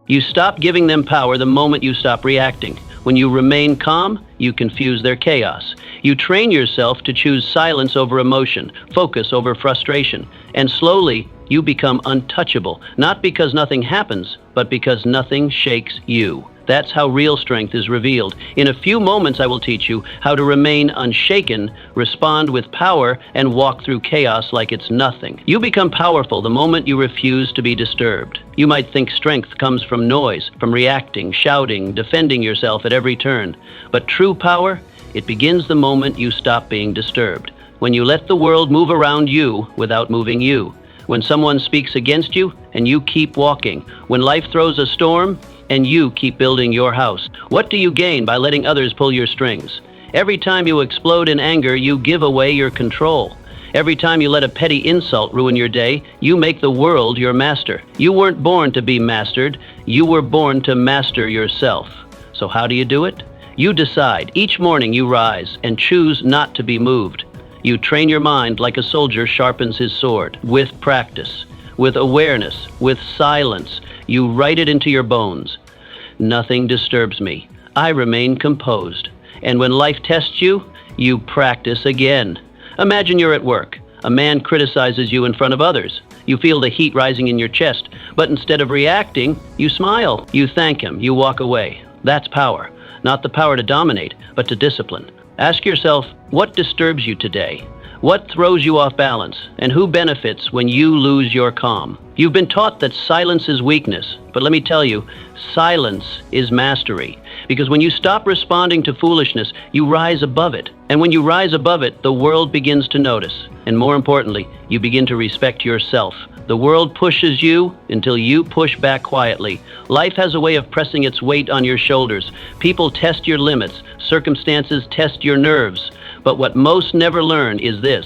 You stop giving them power the moment you stop reacting. When you remain calm, you confuse their chaos. You train yourself to choose silence over emotion, focus over frustration, and slowly you become untouchable, not because nothing happens, but because nothing shakes you. That's how real strength is revealed. In a few moments, I will teach you how to remain unshaken, respond with power, and walk through chaos like it's nothing. You become powerful the moment you refuse to be disturbed. You might think strength comes from noise, from reacting, shouting, defending yourself at every turn. But true power, it begins the moment you stop being disturbed. When you let the world move around you without moving you. When someone speaks against you and you keep walking. When life throws a storm and you keep building your house. What do you gain by letting others pull your strings? Every time you explode in anger, you give away your control. Every time you let a petty insult ruin your day, you make the world your master. You weren't born to be mastered. You were born to master yourself. So how do you do it? You decide. Each morning you rise and choose not to be moved. You train your mind like a soldier sharpens his sword, with practice, with awareness, with silence. You write it into your bones. Nothing disturbs me. I remain composed. And when life tests you, you practice again. Imagine you're at work. A man criticizes you in front of others. You feel the heat rising in your chest, but instead of reacting, you smile. You thank him. You walk away. That's power. Not the power to dominate, but to discipline. Ask yourself, what disturbs you today? What throws you off balance? And who benefits when you lose your calm? You've been taught that silence is weakness, but let me tell you, silence is mastery. Because when you stop responding to foolishness, you rise above it. And when you rise above it, the world begins to notice. And more importantly, you begin to respect yourself. The world pushes you until you push back quietly. Life has a way of pressing its weight on your shoulders. People test your limits. Circumstances test your nerves. But what most never learn is this: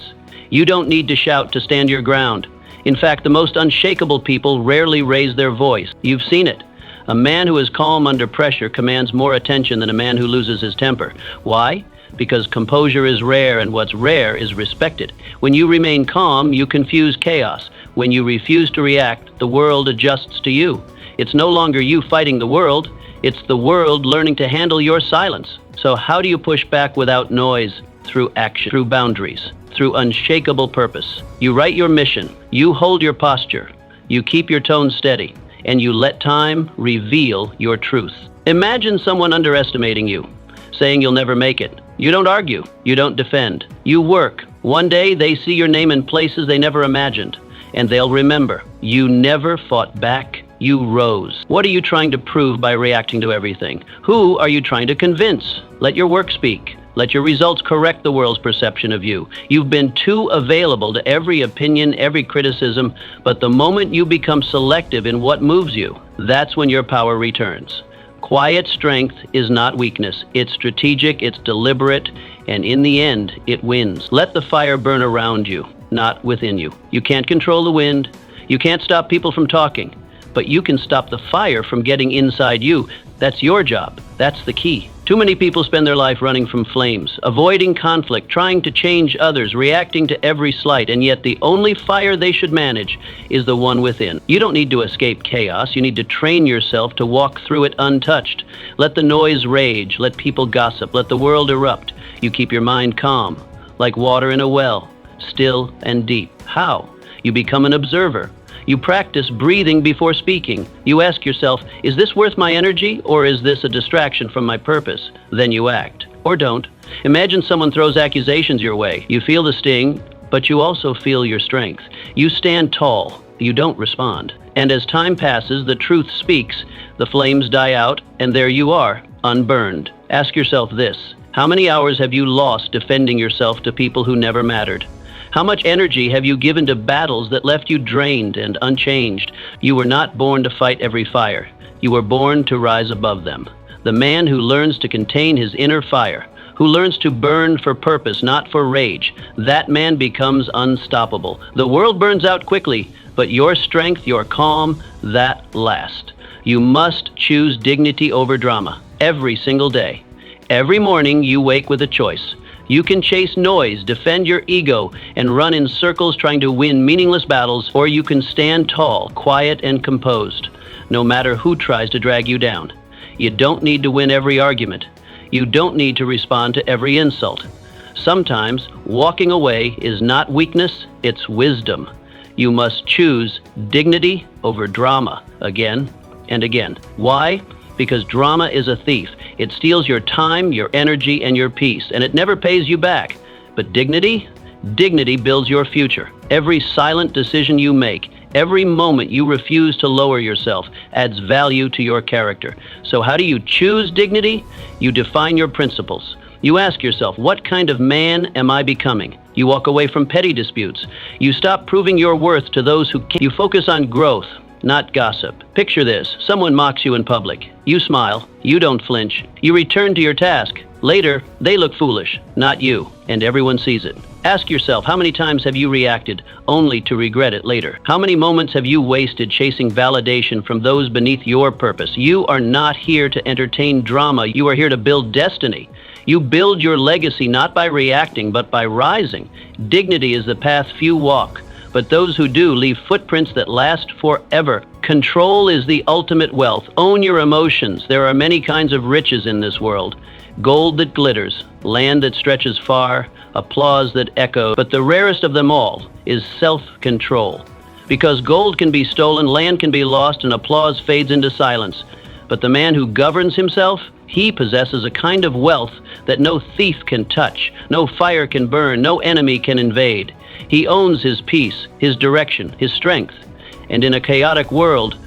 you don't need to shout to stand your ground. In fact, the most unshakable people rarely raise their voice. You've seen it. A man who is calm under pressure commands more attention than a man who loses his temper. Why? Because composure is rare, and what's rare is respected. When you remain calm, you confuse chaos. When you refuse to react, the world adjusts to you. It's no longer you fighting the world. It's the world learning to handle your silence. So how do you push back without noise? Through action, through boundaries, through unshakable purpose. You write your mission, you hold your posture, you keep your tone steady, and you let time reveal your truth. Imagine someone underestimating you, saying you'll never make it. You don't argue, you don't defend, you work. One day they see your name in places they never imagined, and they'll remember, you never fought back, you rose. What are you trying to prove by reacting to everything? Who are you trying to convince? Let your work speak. Let your results correct the world's perception of you. You've been too available to every opinion, every criticism, but the moment you become selective in what moves you, that's when your power returns. Quiet strength is not weakness. It's strategic, it's deliberate, and in the end, it wins. Let the fire burn around you, not within you. You can't control the wind. You can't stop people from talking, but you can stop the fire from getting inside you. That's your job. That's the key. Too many people spend their life running from flames, avoiding conflict, trying to change others, reacting to every slight, and yet the only fire they should manage is the one within. You don't need to escape chaos. You need to train yourself to walk through it untouched. Let the noise rage. Let people gossip. Let the world erupt. You keep your mind calm, like water in a well, still and deep. How? You become an observer. You practice breathing before speaking. You ask yourself, is this worth my energy, or is this a distraction from my purpose? Then you act, or don't. Imagine someone throws accusations your way. You feel the sting, but you also feel your strength. You stand tall. You don't respond. And as time passes, the truth speaks. The flames die out, and there you are, unburned. Ask yourself this: how many hours have you lost defending yourself to people who never mattered? How much energy have you given to battles that left you drained and unchanged? You were not born to fight every fire. You were born to rise above them. The man who learns to contain his inner fire, who learns to burn for purpose, not for rage, that man becomes unstoppable. The world burns out quickly, but your strength, your calm, that lasts. You must choose dignity over drama every single day. Every morning you wake with a choice. You can chase noise, defend your ego, and run in circles trying to win meaningless battles, or you can stand tall, quiet, and composed. no matter who tries to drag you down. You don't need to win every argument. You don't need to respond to every insult. Sometimes walking away is not weakness, it's wisdom. You must choose dignity over drama again and again. Why? Because drama is a thief. It steals your time, your energy, and your peace, and it never pays you back. But dignity? Dignity builds your future. Every silent decision you make, every moment you refuse to lower yourself, adds value to your character. So how do you choose dignity? You define your principles. You ask yourself, what kind of man am I becoming? You walk away from petty disputes. You stop proving your worth to those who can't. You focus on growth, not gossip. Picture this. Someone mocks you in public. You smile. You don't flinch. You return to your task. Later, they look foolish, not you, and everyone sees it. Ask yourself, how many times have you reacted only to regret it later? How many moments have you wasted chasing validation from those beneath your purpose? You are not here to entertain drama. You are here to build destiny. You build your legacy not by reacting, but by rising. Dignity is the path few walk, but those who do leave footprints that last forever. Control is the ultimate wealth. Own your emotions. There are many kinds of riches in this world. Gold that glitters, land that stretches far, applause that echoes. But the rarest of them all is self-control. Because gold can be stolen, land can be lost, and applause fades into silence. But the man who governs himself, he possesses a kind of wealth that no thief can touch, no fire can burn, no enemy can invade. He owns his peace, his direction, his strength. And in a chaotic world,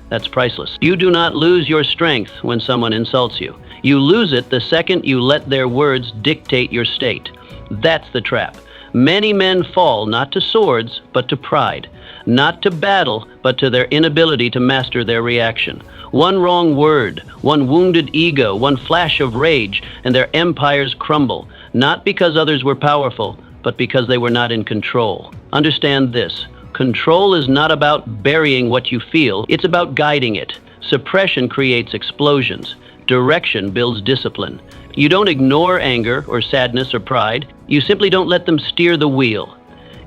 that's priceless. You do not lose your strength when someone insults you. You lose it the second you let their words dictate your state. That's the trap. Many men fall not to swords, but to pride. Not to battle, but to their inability to master their reaction. One wrong word, one wounded ego, one flash of rage, and their empires crumble. Not because others were powerful, but because they were not in control. Understand this. Control is not about burying what you feel, it's about guiding it. Suppression creates explosions. Direction builds discipline. You don't ignore anger or sadness or pride. You simply don't let them steer the wheel.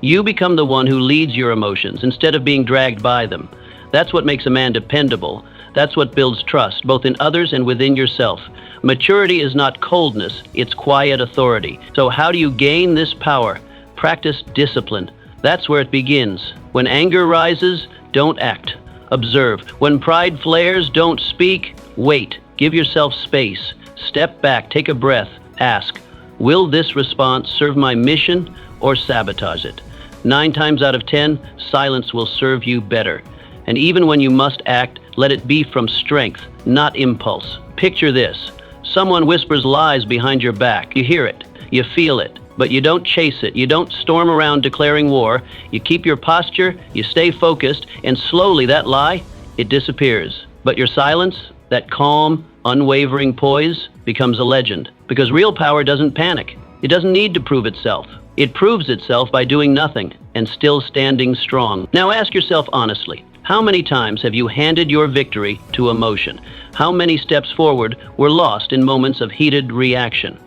You become the one who leads your emotions instead of being dragged by them. That's what makes a man dependable. That's what builds trust, both in others and within yourself. Maturity is not coldness, it's quiet authority. So how do you gain this power? Practice discipline. That's where it begins. When anger rises, don't act. Observe. When pride flares, don't speak. Wait. Give yourself space. Step back. Take a breath. Ask, will this response serve my mission or sabotage it? 9 times out of 10, silence will serve you better. And even when you must act, let it be from strength, not impulse. Picture this. Someone whispers lies behind your back. You hear it. You feel it. But you don't chase it. You don't storm around declaring war. You keep your posture. You stay focused. And slowly that lie, it disappears. But your silence, that calm, unwavering poise, becomes a legend. Because real power doesn't panic. It doesn't need to prove itself. It proves itself by doing nothing and still standing strong. Now ask yourself honestly, how many times have you handed your victory to emotion? How many steps forward were lost in moments of heated reaction?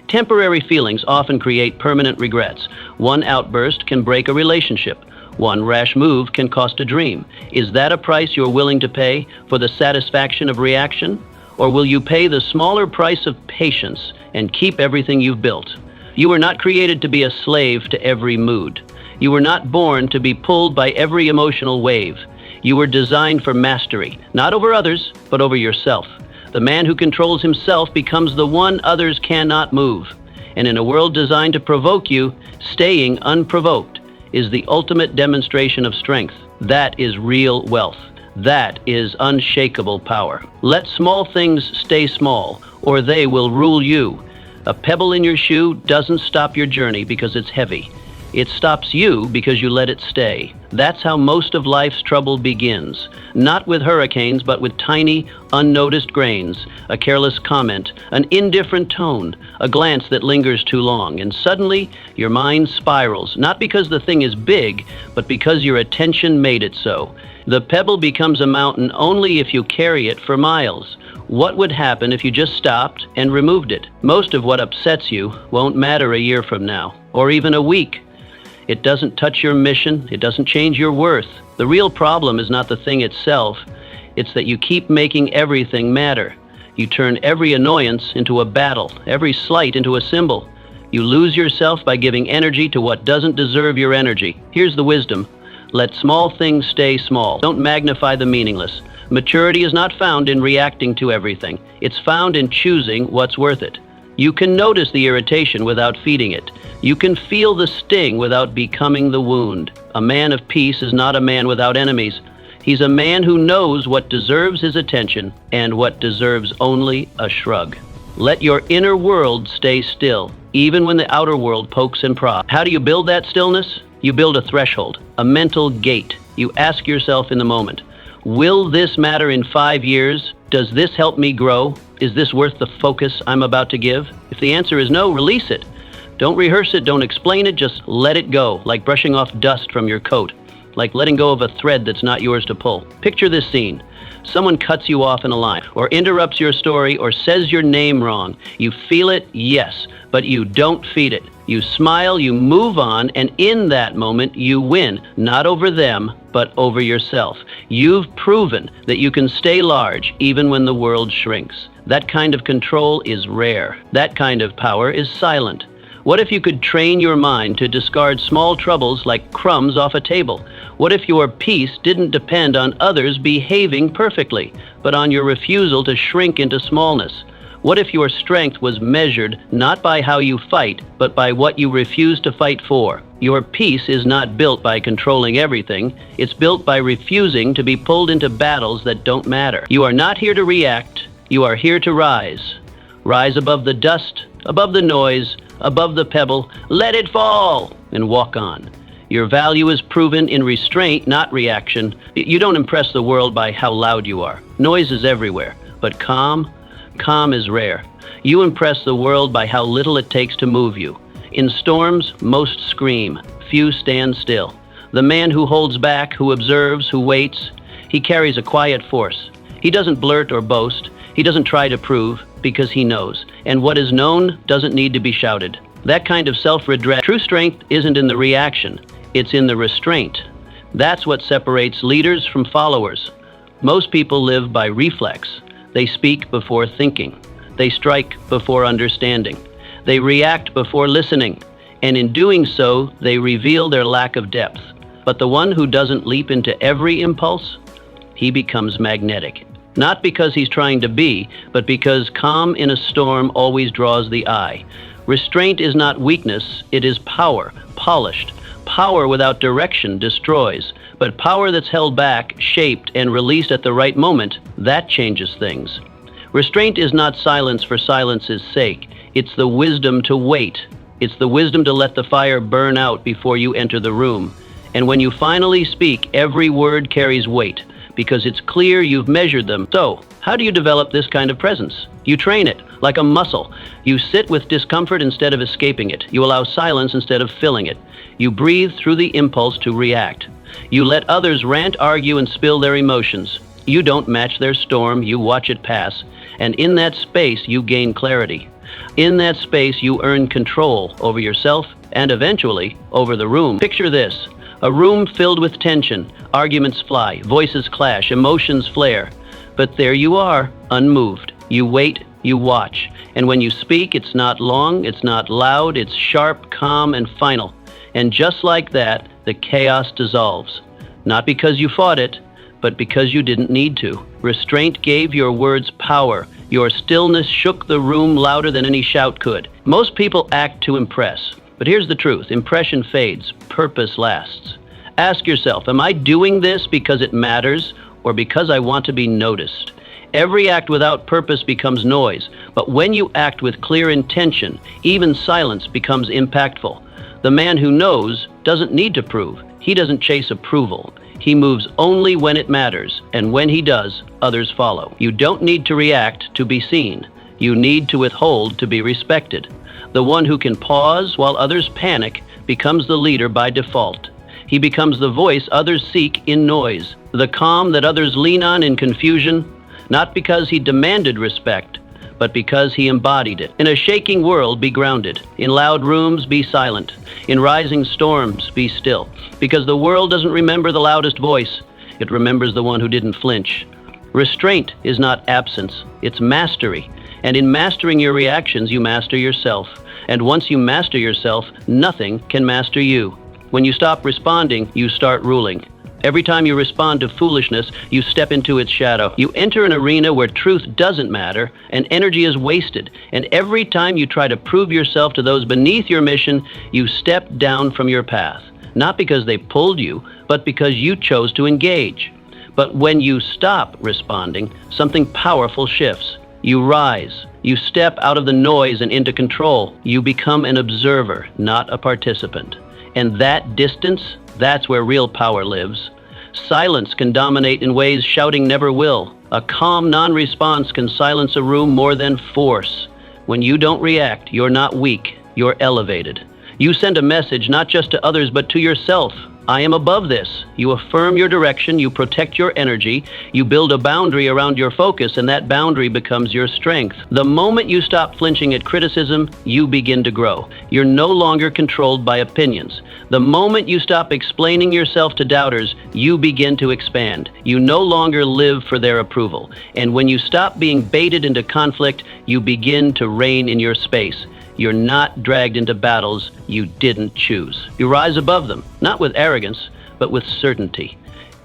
Temporary feelings often create permanent regrets. One outburst can break a relationship. One rash move can cost a dream. Is that a price you're willing to pay for the satisfaction of reaction? Or will you pay the smaller price of patience and keep everything you've built? You were not created to be a slave to every mood. You were not born to be pulled by every emotional wave. You were designed for mastery, not over others, but over yourself. The man who controls himself becomes the one others cannot move. And in a world designed to provoke you, staying unprovoked is the ultimate demonstration of strength. That is real wealth. That is unshakable power. Let small things stay small, or they will rule you. A pebble in your shoe doesn't stop your journey because it's heavy. It stops you because you let it stay. That's how most of life's trouble begins. Not with hurricanes, but with tiny, unnoticed grains, a careless comment, an indifferent tone, a glance that lingers too long, and suddenly your mind spirals, not because the thing is big, but because your attention made it so. The pebble becomes a mountain only if you carry it for miles. What would happen if you just stopped and removed it? Most of what upsets you won't matter a year from now, or even a week. It doesn't touch your mission. It doesn't change your worth. The real problem is not the thing itself. It's that you keep making everything matter. You turn every annoyance into a battle, every slight into a symbol. You lose yourself by giving energy to what doesn't deserve your energy. Here's the wisdom. Let small things stay small. Don't magnify the meaningless. Maturity is not found in reacting to everything. It's found in choosing what's worth it. You can notice the irritation without feeding it. You can feel the sting without becoming the wound. A man of peace is not a man without enemies. He's a man who knows what deserves his attention and what deserves only a shrug. Let your inner world stay still, even when the outer world pokes and prods. How do you build that stillness? You build a threshold, a mental gate. You ask yourself in the moment, will this matter in 5 years? Does this help me grow? Is this worth the focus I'm about to give? If the answer is no, release it. Don't rehearse it, don't explain it, just let it go, like brushing off dust from your coat, like letting go of a thread that's not yours to pull. Picture this scene. Someone cuts you off in a line, or interrupts your story, or says your name wrong. You feel it, yes, but you don't feed it. You smile, you move on, and in that moment, you win, not over them, but over yourself. You've proven that you can stay large even when the world shrinks. That kind of control is rare. That kind of power is silent. What if you could train your mind to discard small troubles like crumbs off a table? What if your peace didn't depend on others behaving perfectly, but on your refusal to shrink into smallness? What if your strength was measured not by how you fight, but by what you refuse to fight for? Your peace is not built by controlling everything. It's built by refusing to be pulled into battles that don't matter. You are not here to react. You are here to rise. Rise above the dust, above the noise, above the pebble. Let it fall and walk on. Your value is proven in restraint, not reaction. You don't impress the world by how loud you are. Noise is everywhere, but calm is rare. You impress the world by how little it takes to move you. In storms, most scream, few stand still. The man who holds back, who observes, who waits, he carries a quiet force. He doesn't blurt or boast. He doesn't try to prove, because he knows. And what is known doesn't need to be shouted. That kind of self-redress. True strength isn't in the reaction. It's in the restraint. That's what separates leaders from followers. Most people live by reflex. They speak before thinking. They strike before understanding. They react before listening. And in doing so, they reveal their lack of depth. But the one who doesn't leap into every impulse, he becomes magnetic. Not because he's trying to be, but because calm in a storm always draws the eye. Restraint is not weakness, it is power, polished. Power without direction destroys, but power that's held back, shaped, and released at the right moment, that changes things. Restraint is not silence for silence's sake. It's the wisdom to wait. It's the wisdom to let the fire burn out before you enter the room. And when you finally speak, every word carries weight, because it's clear you've measured them. So, how do you develop this kind of presence? You train it, like a muscle. You sit with discomfort instead of escaping it. You allow silence instead of filling it. You breathe through the impulse to react. You let others rant, argue, and spill their emotions. You don't match their storm, you watch it pass. And in that space, you gain clarity. In that space, you earn control over yourself and eventually over the room. Picture this. A room filled with tension. Arguments fly, voices clash, emotions flare. But there you are, unmoved. You wait, you watch. And when you speak, it's not long, it's not loud, it's sharp, calm, and final. And just like that, the chaos dissolves. Not because you fought it, but because you didn't need to. Restraint gave your words power. Your stillness shook the room louder than any shout could. Most people act to impress. But here's the truth. Impression fades. Purpose lasts. Ask yourself, am I doing this because it matters or because I want to be noticed? Every act without purpose becomes noise. But when you act with clear intention, even silence becomes impactful. The man who knows doesn't need to prove. He doesn't chase approval. He moves only when it matters. And when he does, others follow. You don't need to react to be seen. You need to withhold to be respected. The one who can pause while others panic becomes the leader by default. He becomes the voice others seek in noise, the calm that others lean on in confusion, not because he demanded respect, but because he embodied it. In a shaking world, be grounded. In loud rooms, be silent. In rising storms, be still. Because the world doesn't remember the loudest voice. It remembers the one who didn't flinch. Restraint is not absence, it's mastery. And in mastering your reactions, you master yourself. And once you master yourself, nothing can master you. When you stop responding, you start ruling. Every time you respond to foolishness, you step into its shadow. You enter an arena where truth doesn't matter and energy is wasted. And every time you try to prove yourself to those beneath your mission, you step down from your path. Not because they pulled you, but because you chose to engage. But when you stop responding, something powerful shifts. You rise. You step out of the noise and into control. You become an observer, not a participant. And that distance, that's where real power lives. Silence can dominate in ways shouting never will. A calm non-response can silence a room more than force. When you don't react, you're not weak, you're elevated. You send a message not just to others but to yourself. I am above this. You affirm your direction, you protect your energy, you build a boundary around your focus, and that boundary becomes your strength. The moment you stop flinching at criticism, you begin to grow. You're no longer controlled by opinions. The moment you stop explaining yourself to doubters, you begin to expand. You no longer live for their approval. And when you stop being baited into conflict, you begin to reign in your space. You're not dragged into battles you didn't choose. You rise above them, not with arrogance, but with certainty.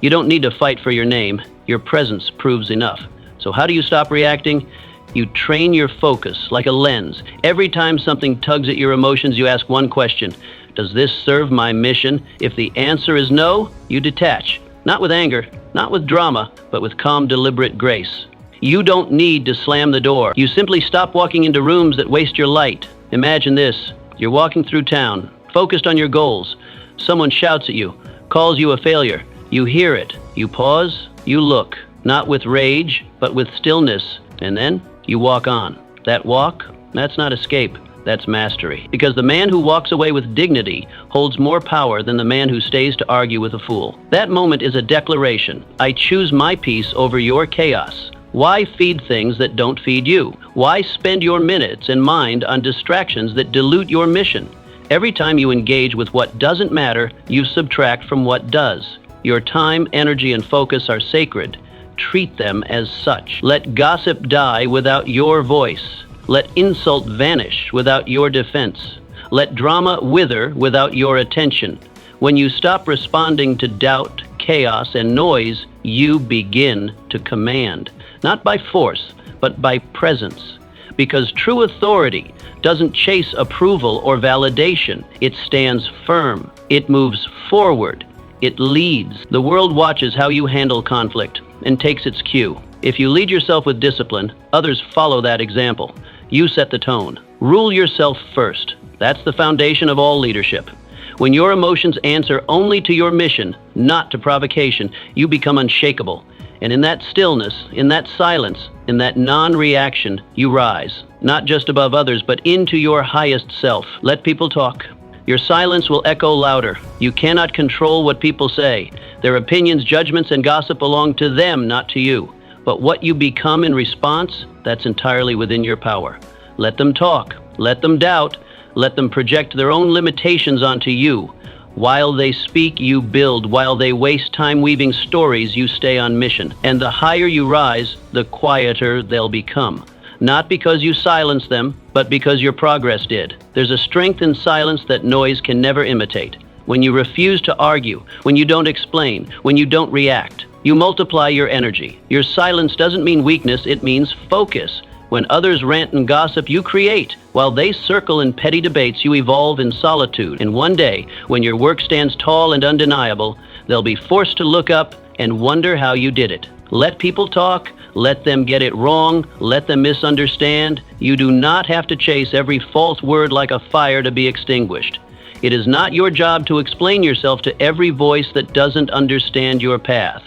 You don't need to fight for your name. Your presence proves enough. So how do you stop reacting? You train your focus like a lens. Every time something tugs at your emotions, you ask one question. Does this serve my mission? If the answer is no, you detach. Not with anger, not with drama, but with calm, deliberate grace. You don't need to slam the door. You simply stop walking into rooms that waste your light. Imagine this. You're walking through town, focused on your goals. Someone shouts at you, calls you a failure. You hear it. You pause. You look, not with rage, but with stillness. And then you walk on. That walk, that's not escape. That's mastery. Because the man who walks away with dignity holds more power than the man who stays to argue with a fool. That moment is a declaration. I choose my peace over your chaos. Why feed things that don't feed you? Why spend your minutes and mind on distractions that dilute your mission? Every time you engage with what doesn't matter, you subtract from what does. Your time, energy, and focus are sacred. Treat them as such. Let gossip die without your voice. Let insult vanish without your defense. Let drama wither without your attention. When you stop responding to doubt, chaos, and noise, you begin to command. Not by force, but by presence. Because true authority doesn't chase approval or validation. It stands firm. It moves forward. It leads. The world watches how you handle conflict and takes its cue. If you lead yourself with discipline, others follow that example. You set the tone. Rule yourself first. That's the foundation of all leadership. When your emotions answer only to your mission, not to provocation, you become unshakable. And in that stillness, in that silence, in that non-reaction, you rise, not just above others, but into your highest self. Let people talk. Your silence will echo louder. You cannot control what people say. Their opinions, judgments, and gossip belong to them, not to you. But what you become in response, that's entirely within your power. Let them talk. Let them doubt. Let them project their own limitations onto you. While they speak, you build. While they waste time weaving stories, you stay on mission. And the higher you rise, the quieter they'll become. Not because you silence them, but because your progress did. There's a strength in silence that noise can never imitate. When you refuse to argue, when you don't explain, when you don't react, you multiply your energy. Your silence doesn't mean weakness, it means focus. When others rant and gossip, you create. While they circle in petty debates, you evolve in solitude. And one day, when your work stands tall and undeniable, they'll be forced to look up and wonder how you did it. Let people talk. Let them get it wrong. Let them misunderstand. You do not have to chase every false word like a fire to be extinguished. It is not your job to explain yourself to every voice that doesn't understand your path.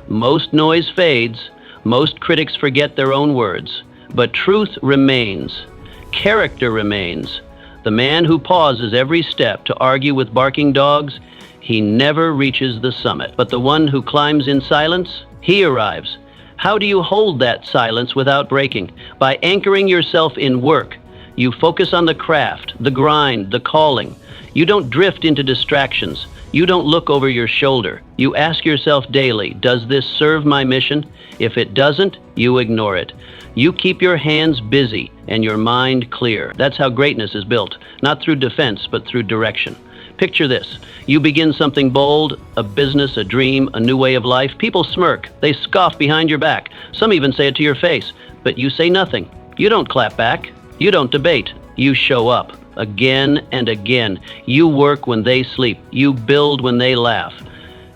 Most noise fades. Most critics forget their own words. But truth remains. Character remains. The man who pauses every step to argue with barking dogs, he never reaches the summit. But the one who climbs in silence, he arrives. How do you hold that silence without breaking? By anchoring yourself in work. You focus on the craft, the grind, the calling. You don't drift into distractions. You don't look over your shoulder. You ask yourself daily, does this serve my mission? If it doesn't, you ignore it. You keep your hands busy and your mind clear. That's how greatness is built, not through defense, but through direction. Picture this. You begin something bold, a business, a dream, a new way of life. People smirk. They scoff behind your back. Some even say it to your face. But you say nothing. You don't clap back. You don't debate. You show up. Again and again. You work when they sleep. You build when they laugh.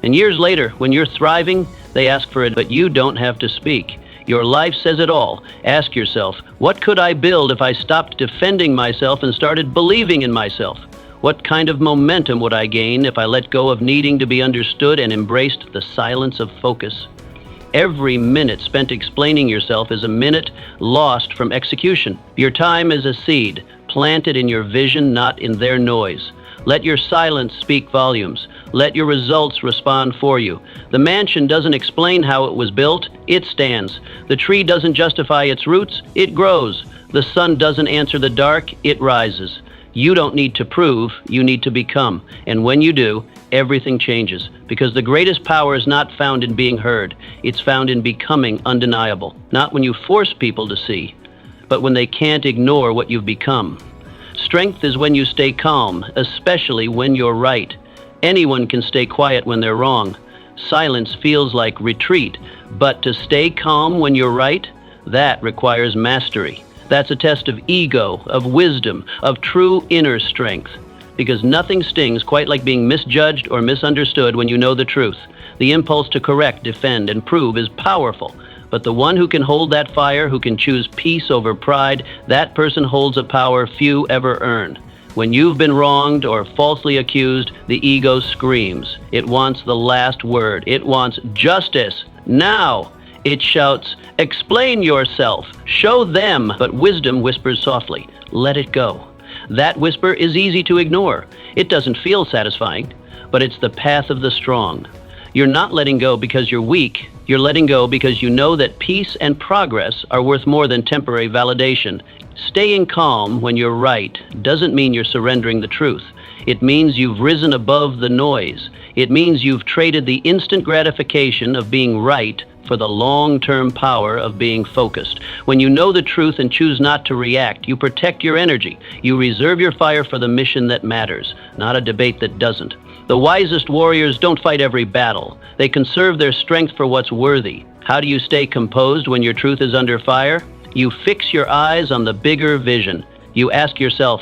And years later, when you're thriving, they ask for it, but you don't have to speak. Your life says it all. Ask yourself, what could I build if I stopped defending myself and started believing in myself? What kind of momentum would I gain if I let go of needing to be understood and embraced the silence of focus? Every minute spent explaining yourself is a minute lost from execution. Your time is a seed, planted in your vision, not in their noise. Let your silence speak volumes. Let your results respond for you. The mansion doesn't explain how it was built, it stands. The tree doesn't justify its roots, it grows. The sun doesn't answer the dark, it rises. You don't need to prove, you need to become. And when you do, everything changes. Because the greatest power is not found in being heard. It's found in becoming undeniable. Not when you force people to see, but when they can't ignore what you've become. Strength is when you stay calm, especially when you're right. Anyone can stay quiet when they're wrong. Silence feels like retreat, but to stay calm when you're right, that requires mastery. That's a test of ego, of wisdom, of true inner strength. Because nothing stings quite like being misjudged or misunderstood when you know the truth. The impulse to correct, defend, and prove is powerful. But the one who can hold that fire, who can choose peace over pride, that person holds a power few ever earn. When you've been wronged or falsely accused, the ego screams. It wants the last word. It wants justice. Now! It shouts, explain yourself, show them. But wisdom whispers softly, let it go. That whisper is easy to ignore. It doesn't feel satisfying, but it's the path of the strong. You're not letting go because you're weak. You're letting go because you know that peace and progress are worth more than temporary validation. Staying calm when you're right doesn't mean you're surrendering the truth. It means you've risen above the noise. It means you've traded the instant gratification of being right for the long-term power of being focused. When you know the truth and choose not to react, you protect your energy. You reserve your fire for the mission that matters, not a debate that doesn't. The wisest warriors don't fight every battle. They conserve their strength for what's worthy. How do you stay composed when your truth is under fire? You fix your eyes on the bigger vision. You ask yourself,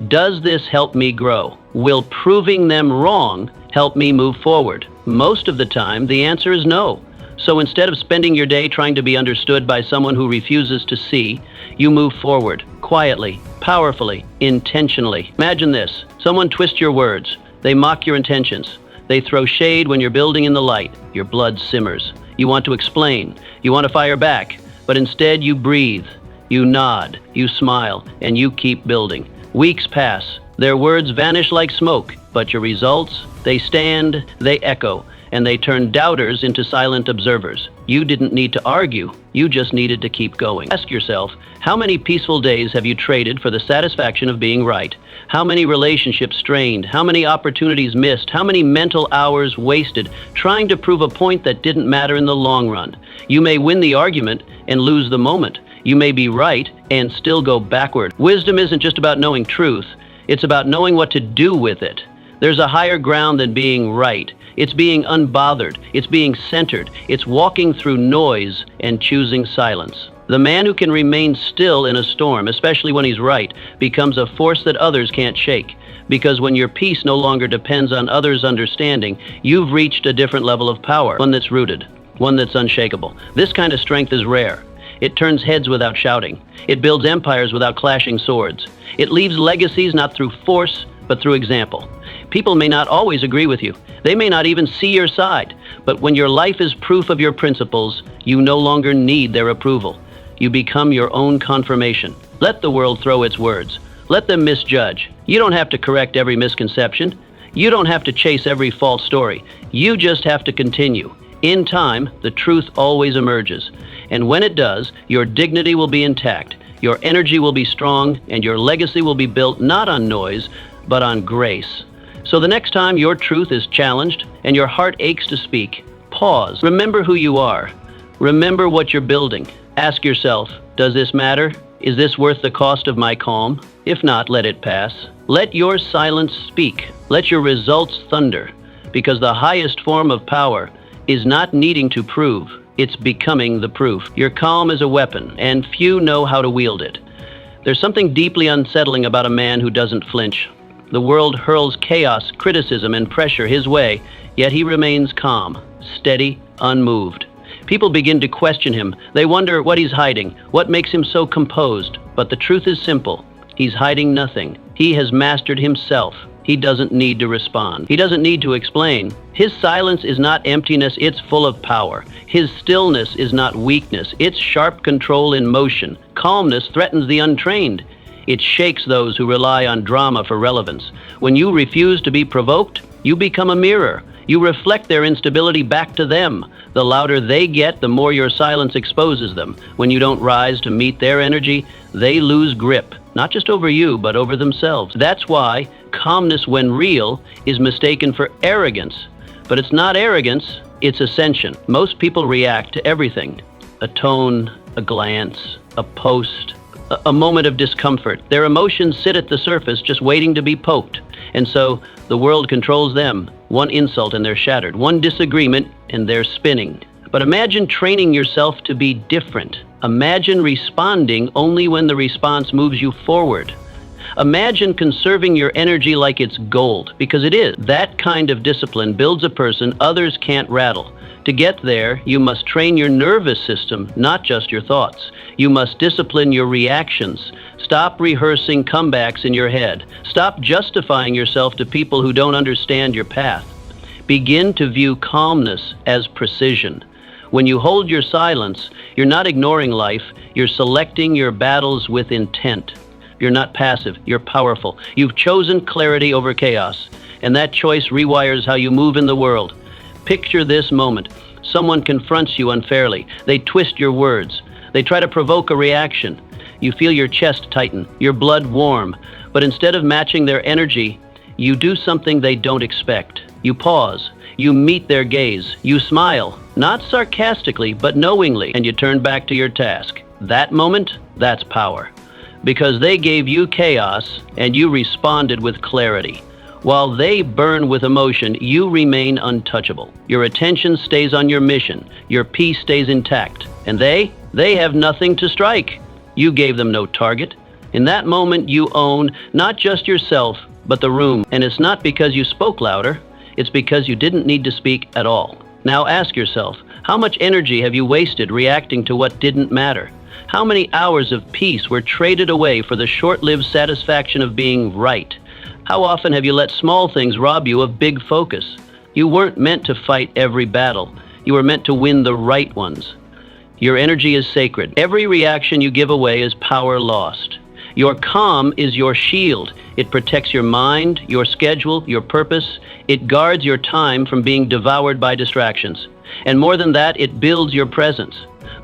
does this help me grow? Will proving them wrong help me move forward? Most of the time, the answer is no. So instead of spending your day trying to be understood by someone who refuses to see, you move forward, quietly, powerfully, intentionally. Imagine this. Someone twists your words. They mock your intentions. They throw shade when you're building in the light. Your blood simmers. You want to explain. You want to fire back. But instead you breathe. You nod. You smile. And you keep building. Weeks pass. Their words vanish like smoke. But your results, they stand, they echo. And they turn doubters into silent observers. You didn't need to argue. You just needed to keep going. Ask yourself, how many peaceful days have you traded for the satisfaction of being right? How many relationships strained? How many opportunities missed? How many mental hours wasted trying to prove a point that didn't matter in the long run? You may win the argument and lose the moment. You may be right and still go backward. Wisdom isn't just about knowing truth. It's about knowing what to do with it. There's a higher ground than being right. It's being unbothered. It's being centered. It's walking through noise and choosing silence. The man who can remain still in a storm, especially when he's right, becomes a force that others can't shake. Because when your peace no longer depends on others' understanding, you've reached a different level of power, one that's rooted, one that's unshakable. This kind of strength is rare. It turns heads without shouting. It builds empires without clashing swords. It leaves legacies not through force, but through example. People may not always agree with you. They may not even see your side. But when your life is proof of your principles, you no longer need their approval. You become your own confirmation. Let the world throw its words. Let them misjudge. You don't have to correct every misconception. You don't have to chase every false story. You just have to continue. In time, the truth always emerges. And when it does, your dignity will be intact. Your energy will be strong, and your legacy will be built not on noise, but on grace. So the next time your truth is challenged and your heart aches to speak, pause. Remember who you are. Remember what you're building. Ask yourself, does this matter? Is this worth the cost of my calm? If not, let it pass. Let your silence speak. Let your results thunder. Because the highest form of power is not needing to prove. It's becoming the proof. Your calm is a weapon, and few know how to wield it. There's something deeply unsettling about a man who doesn't flinch. The world hurls chaos, criticism, and pressure his way, yet he remains calm, steady, unmoved. People begin to question him. They wonder what he's hiding, what makes him so composed. But the truth is simple. He's hiding nothing. He has mastered himself. He doesn't need to respond. He doesn't need to explain. His silence is not emptiness, it's full of power. His stillness is not weakness, it's sharp control in motion. Calmness threatens the untrained. It shakes those who rely on drama for relevance. When you refuse to be provoked, you become a mirror. You reflect their instability back to them. The louder they get, the more your silence exposes them. When you don't rise to meet their energy, they lose grip, not just over you, but over themselves. That's why calmness, when real, is mistaken for arrogance. But it's not arrogance, it's ascension. Most people react to everything. A tone, a glance, a post, a moment of discomfort. Their emotions sit at the surface just waiting to be poked. And so the world controls them. One insult and they're shattered. One disagreement and they're spinning. But imagine training yourself to be different. Imagine responding only when the response moves you forward. Imagine conserving your energy like it's gold, because it is. That kind of discipline builds a person others can't rattle. To get there, you must train your nervous system, not just your thoughts. You must discipline your reactions. Stop rehearsing comebacks in your head. Stop justifying yourself to people who don't understand your path. Begin to view calmness as precision. When you hold your silence, you're not ignoring life, you're selecting your battles with intent. You're not passive, you're powerful. You've chosen clarity over chaos, and that choice rewires how you move in the world. Picture this moment. Someone confronts you unfairly. They twist your words. They try to provoke a reaction. You feel your chest tighten, your blood warm. But instead of matching their energy, you do something they don't expect. You pause. You meet their gaze. You smile, not sarcastically, but knowingly, and you turn back to your task. That moment, that's power. Because they gave you chaos, and you responded with clarity. While they burn with emotion, you remain untouchable. Your attention stays on your mission. Your peace stays intact. And they have nothing to strike. You gave them no target. In that moment, you own not just yourself, but the room. And it's not because you spoke louder. It's because you didn't need to speak at all. Now ask yourself, how much energy have you wasted reacting to what didn't matter? How many hours of peace were traded away for the short-lived satisfaction of being right? How often have you let small things rob you of big focus? You weren't meant to fight every battle. You were meant to win the right ones. Your energy is sacred. Every reaction you give away is power lost. Your calm is your shield. It protects your mind, your schedule, your purpose. It guards your time from being devoured by distractions. And more than that, it builds your presence.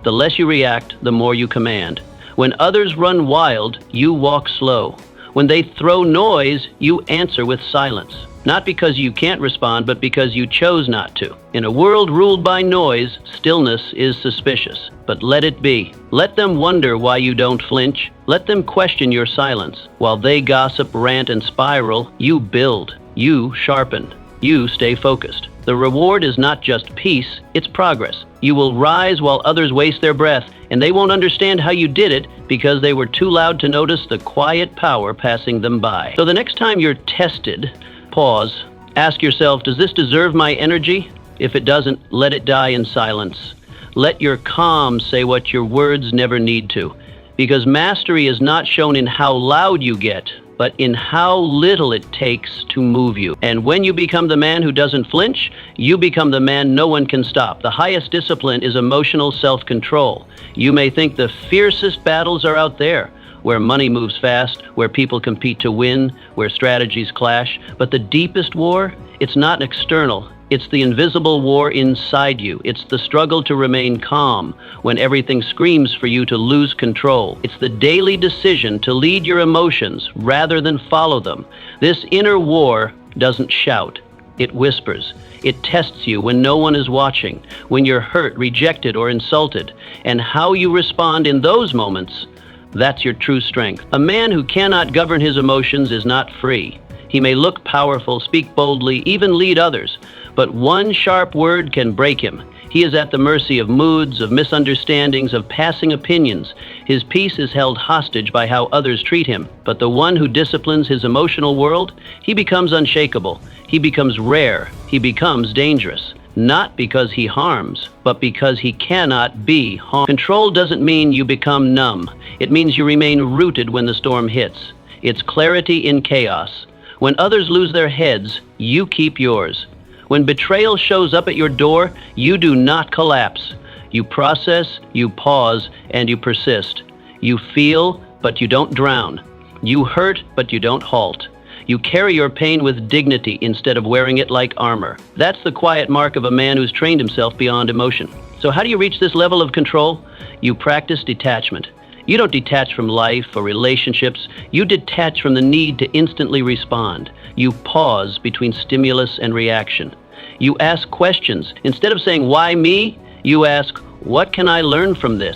The less you react, the more you command. When others run wild, you walk slow. When they throw noise, you answer with silence. Not because you can't respond, but because you chose not to. In a world ruled by noise, stillness is suspicious. But let it be. Let them wonder why you don't flinch. Let them question your silence. While they gossip, rant, and spiral, you build. You sharpen. You stay focused. The reward is not just peace, it's progress. You will rise while others waste their breath, and they won't understand how you did it because they were too loud to notice the quiet power passing them by. So the next time you're tested, pause. Ask yourself, does this deserve my energy? If it doesn't, let it die in silence. Let your calm say what your words never need to. Because mastery is not shown in how loud you get, but in how little it takes to move you. And when you become the man who doesn't flinch, you become the man no one can stop. The highest discipline is emotional self-control. You may think the fiercest battles are out there, where money moves fast, where people compete to win, where strategies clash. But the deepest war, it's not external. It's the invisible war inside you. It's the struggle to remain calm when everything screams for you to lose control. It's the daily decision to lead your emotions rather than follow them. This inner war doesn't shout. It whispers. It tests you when no one is watching, when you're hurt, rejected, or insulted. And how you respond in those moments, that's your true strength. A man who cannot govern his emotions is not free. He may look powerful, speak boldly, even lead others, but one sharp word can break him. He is at the mercy of moods, of misunderstandings, of passing opinions. His peace is held hostage by how others treat him. But the one who disciplines his emotional world, he becomes unshakable. He becomes rare. He becomes dangerous. Not because he harms, but because he cannot be harmed. Control doesn't mean you become numb. It means you remain rooted when the storm hits. It's clarity in chaos. When others lose their heads, you keep yours. When betrayal shows up at your door, you do not collapse. You process, you pause, and you persist. You feel, but you don't drown. You hurt, but you don't halt. You carry your pain with dignity instead of wearing it like armor. That's the quiet mark of a man who's trained himself beyond emotion. So how do you reach this level of control? You practice detachment. You don't detach from life or relationships. You detach from the need to instantly respond. You pause between stimulus and reaction. You ask questions. Instead of saying, "Why me?" you ask, "What can I learn from this?"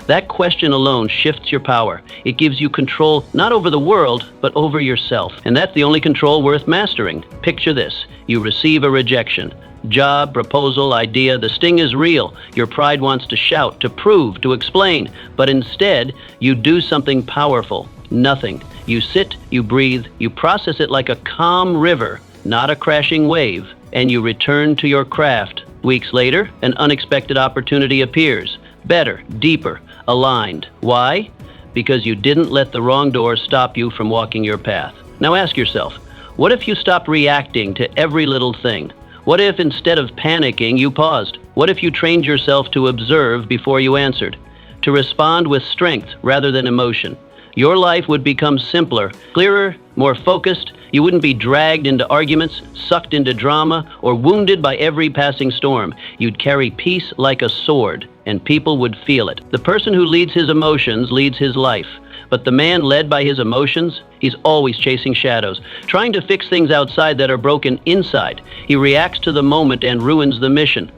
That question alone shifts your power. It gives you control not over the world, but over yourself. And that's the only control worth mastering. Picture this. You receive a rejection. Job, proposal, idea, the sting is real. Your pride wants to shout, to prove, to explain. But instead, you do something powerful. Nothing. You sit, you breathe, you process it like a calm river, not a crashing wave, and you return to your craft. Weeks later, an unexpected opportunity appears. Better, deeper, aligned. Why? Because you didn't let the wrong door stop you from walking your path. Now ask yourself, what if you stopped reacting to every little thing? What if instead of panicking, you paused? What if you trained yourself to observe before you answered? To respond with strength rather than emotion? Your life would become simpler, clearer, more focused. You wouldn't be dragged into arguments, sucked into drama, or wounded by every passing storm. You'd carry peace like a sword, and people would feel it. The person who leads his emotions leads his life. But the man led by his emotions, he's always chasing shadows, trying to fix things outside that are broken inside. He reacts to the moment and ruins the mission.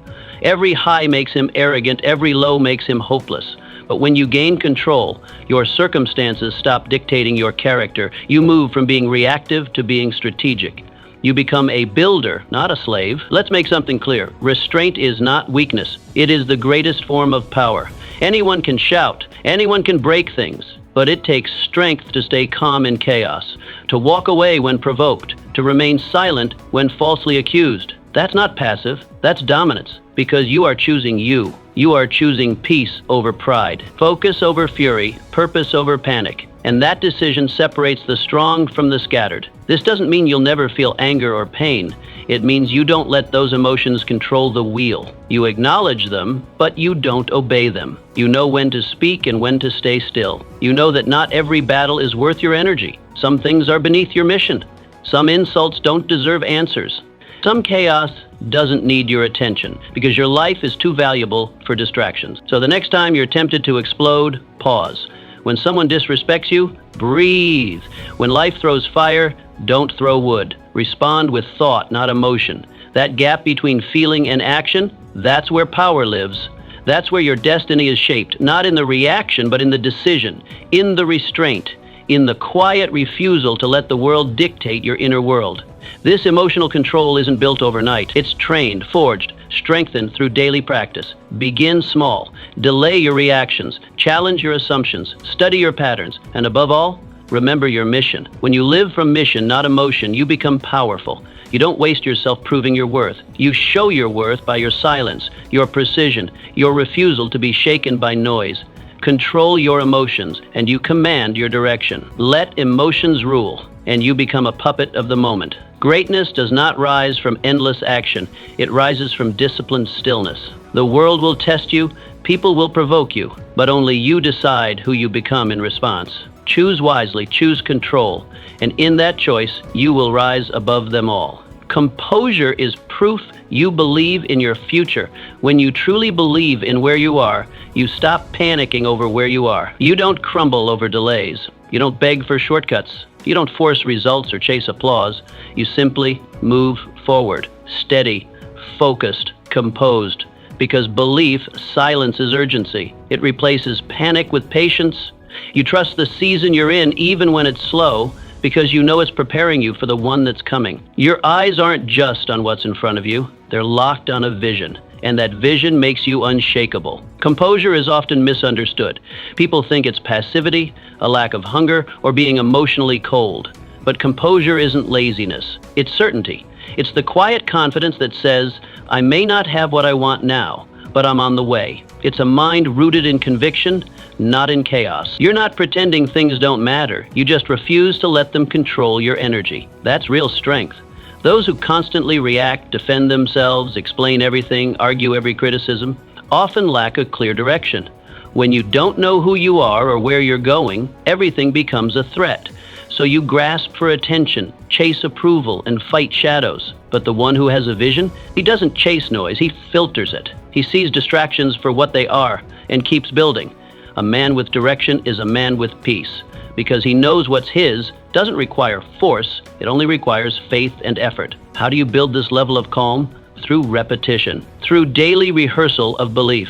Every high makes him arrogant, every low makes him hopeless. But when you gain control, your circumstances stop dictating your character. You move from being reactive to being strategic. You become a builder, not a slave. Let's make something clear. Restraint is not weakness. It is the greatest form of power. Anyone can shout. Anyone can break things. But it takes strength to stay calm in chaos, to walk away when provoked, to remain silent when falsely accused. That's not passive. That's dominance. Because you are choosing you. You are choosing peace over pride, focus over fury, purpose over panic. And that decision separates the strong from the scattered. This doesn't mean you'll never feel anger or pain. It means you don't let those emotions control the wheel. You acknowledge them, but you don't obey them. You know when to speak and when to stay still. You know that not every battle is worth your energy. Some things are beneath your mission. Some insults don't deserve answers. Some chaos doesn't need your attention because your life is too valuable for distractions. So the next time you're tempted to explode, pause. When someone disrespects you, breathe. When life throws fire, don't throw wood. Respond with thought, not emotion. That gap between feeling and action, that's where power lives. That's where your destiny is shaped, not in the reaction, but in the decision, in the restraint, in the quiet refusal to let the world dictate your inner world. This emotional control isn't built overnight. It's trained, forged, strengthened through daily practice. Begin small. Delay your reactions. Challenge your assumptions. Study your patterns. And above all, remember your mission. When you live from mission, not emotion, you become powerful. You don't waste yourself proving your worth. You show your worth by your silence, your precision, your refusal to be shaken by noise. Control your emotions, and you command your direction. Let emotions rule, and you become a puppet of the moment. Greatness does not rise from endless action. It rises from disciplined stillness. The world will test you, people will provoke you, but only you decide who you become in response. Choose wisely, choose control, and in that choice, you will rise above them all. Composure is proof You believe in your future. When you truly believe in where you are, you stop panicking over where you are. You don't crumble over delays. You don't beg for shortcuts. You don't force results or chase applause. You simply move forward, steady, focused, composed. Because belief silences urgency. It replaces panic with patience. You trust the season you're in even when it's slow, because you know it's preparing you for the one that's coming. Your eyes aren't just on what's in front of you. They're locked on a vision, and that vision makes you unshakable. Composure is often misunderstood. People think it's passivity, a lack of hunger, or being emotionally cold. But composure isn't laziness. It's certainty. It's the quiet confidence that says, I may not have what I want now, but I'm on the way. It's a mind rooted in conviction, not in chaos. You're not pretending things don't matter. You just refuse to let them control your energy. That's real strength. Those who constantly react, defend themselves, explain everything, argue every criticism, often lack a clear direction. When you don't know who you are or where you're going, everything becomes a threat. So you grasp for attention, chase approval, and fight shadows. But the one who has a vision, he doesn't chase noise, he filters it. He sees distractions for what they are and keeps building. A man with direction is a man with peace, because he knows what's his doesn't require force, it only requires faith and effort. How do you build this level of calm? Through repetition, through daily rehearsal of belief.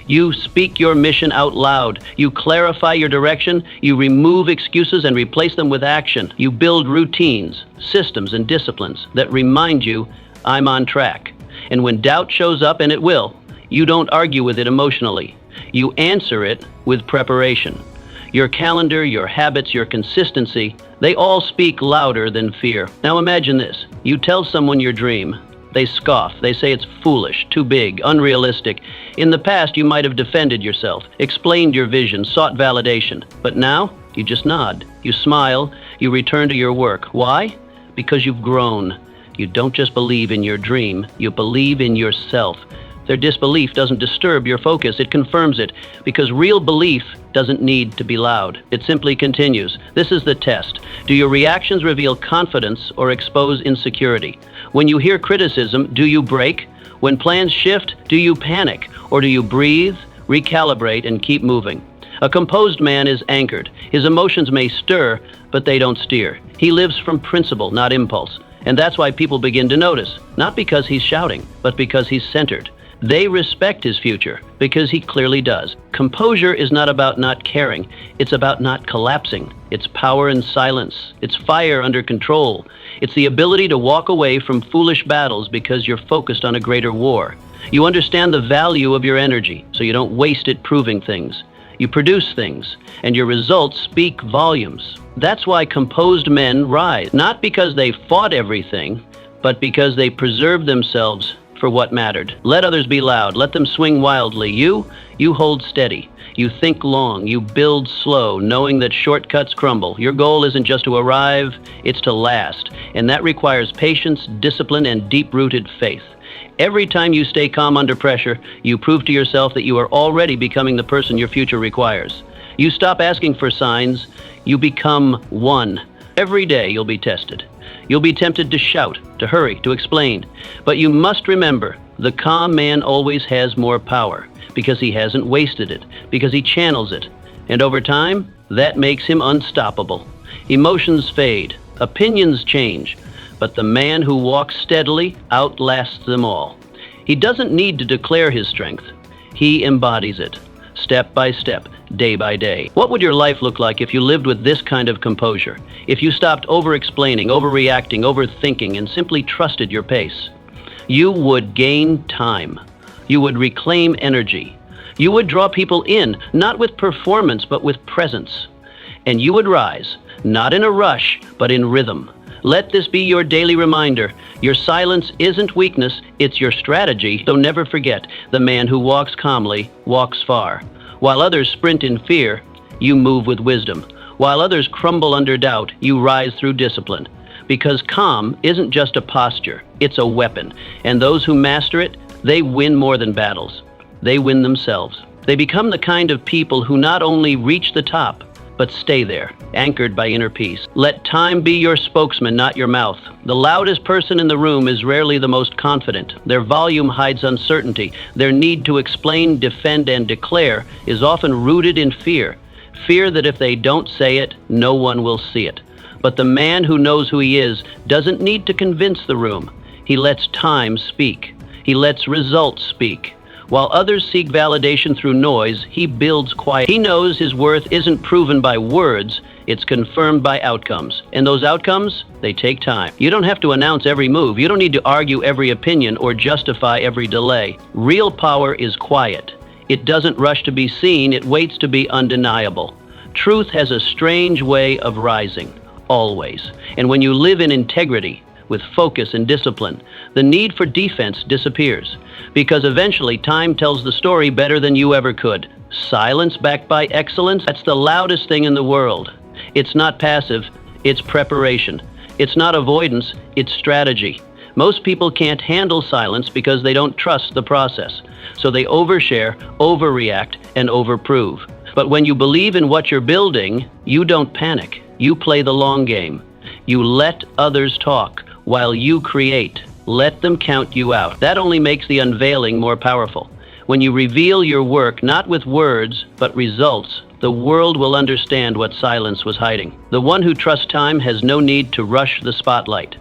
You speak your mission out loud. You clarify your direction. You remove excuses and replace them with action. You build routines, systems, and disciplines that remind you, I'm on track. And when doubt shows up, and it will, you don't argue with it emotionally. You answer it with preparation. Your calendar, your habits, your consistency, they all speak louder than fear. Now imagine this. You tell someone your dream. They scoff. They say it's foolish, too big, unrealistic. In the past, you might have defended yourself, explained your vision, sought validation. But now, you just nod. You smile. You return to your work. Why? Because you've grown. You don't just believe in your dream. You believe in yourself. Their disbelief doesn't disturb your focus. It confirms it. Because real belief doesn't need to be loud. It simply continues. This is the test. Do your reactions reveal confidence or expose insecurity? When you hear criticism, do you break? When plans shift, do you panic? Or do you breathe, recalibrate, and keep moving? A composed man is anchored. His emotions may stir, but they don't steer. He lives from principle, not impulse. And that's why people begin to notice. Not because he's shouting, but because he's centered. They respect his future because he clearly does. Composure is not about not caring. It's about not collapsing. It's power in silence. It's fire under control. It's the ability to walk away from foolish battles because you're focused on a greater war. You understand the value of your energy, so you don't waste it proving things. You produce things, and your results speak volumes. That's why composed men rise, not because they fought everything, but because they preserved themselves for what mattered. Let others be loud. Let them swing wildly. You hold steady. You think long. You build slow, knowing that shortcuts crumble. Your goal isn't just to arrive, it's to last. And that requires patience, discipline, and deep-rooted faith. Every time you stay calm under pressure, you prove to yourself that you are already becoming the person your future requires. You stop asking for signs. You become one. Every day you'll be tested. You'll be tempted to shout, to hurry, to explain. But you must remember, the calm man always has more power because he hasn't wasted it, because he channels it. And over time, that makes him unstoppable. Emotions fade, opinions change, but the man who walks steadily outlasts them all. He doesn't need to declare his strength. He embodies it, step by step, day by day. What would your life look like if you lived with this kind of composure? If you stopped over-explaining, overreacting, overthinking, and simply trusted your pace? You would gain time. You would reclaim energy. You would draw people in, not with performance, but with presence. And you would rise, not in a rush, but in rhythm. Let this be your daily reminder. Your silence isn't weakness, it's your strategy. So never forget, the man who walks calmly walks far. While others sprint in fear, you move with wisdom. While others crumble under doubt, you rise through discipline. Because calm isn't just a posture, it's a weapon. And those who master it, they win more than battles. They win themselves. They become the kind of people who not only reach the top, but stay there, anchored by inner peace. Let time be your spokesman, not your mouth. The loudest person in the room is rarely the most confident. Their volume hides uncertainty. Their need to explain, defend, and declare is often rooted in fear. Fear that if they don't say it, no one will see it. But the man who knows who he is doesn't need to convince the room. He lets time speak. He lets results speak. While others seek validation through noise, he builds quiet. He knows his worth isn't proven by words, it's confirmed by outcomes. And those outcomes, they take time. You don't have to announce every move. You don't need to argue every opinion or justify every delay. Real power is quiet. It doesn't rush to be seen, it waits to be undeniable. Truth has a strange way of rising, always. And when you live in integrity, with focus and discipline, the need for defense disappears. Because eventually time tells the story better than you ever could. Silence backed by excellence, that's the loudest thing in the world. It's not passive, it's preparation. It's not avoidance, it's strategy. Most people can't handle silence because they don't trust the process. So they overshare, overreact, and overprove. But when you believe in what you're building, you don't panic. You play the long game. You let others talk while you create. Let them count you out. That only makes the unveiling more powerful. When you reveal your work, not with words, but results, the world will understand what silence was hiding. The one who trusts time has no need to rush the spotlight.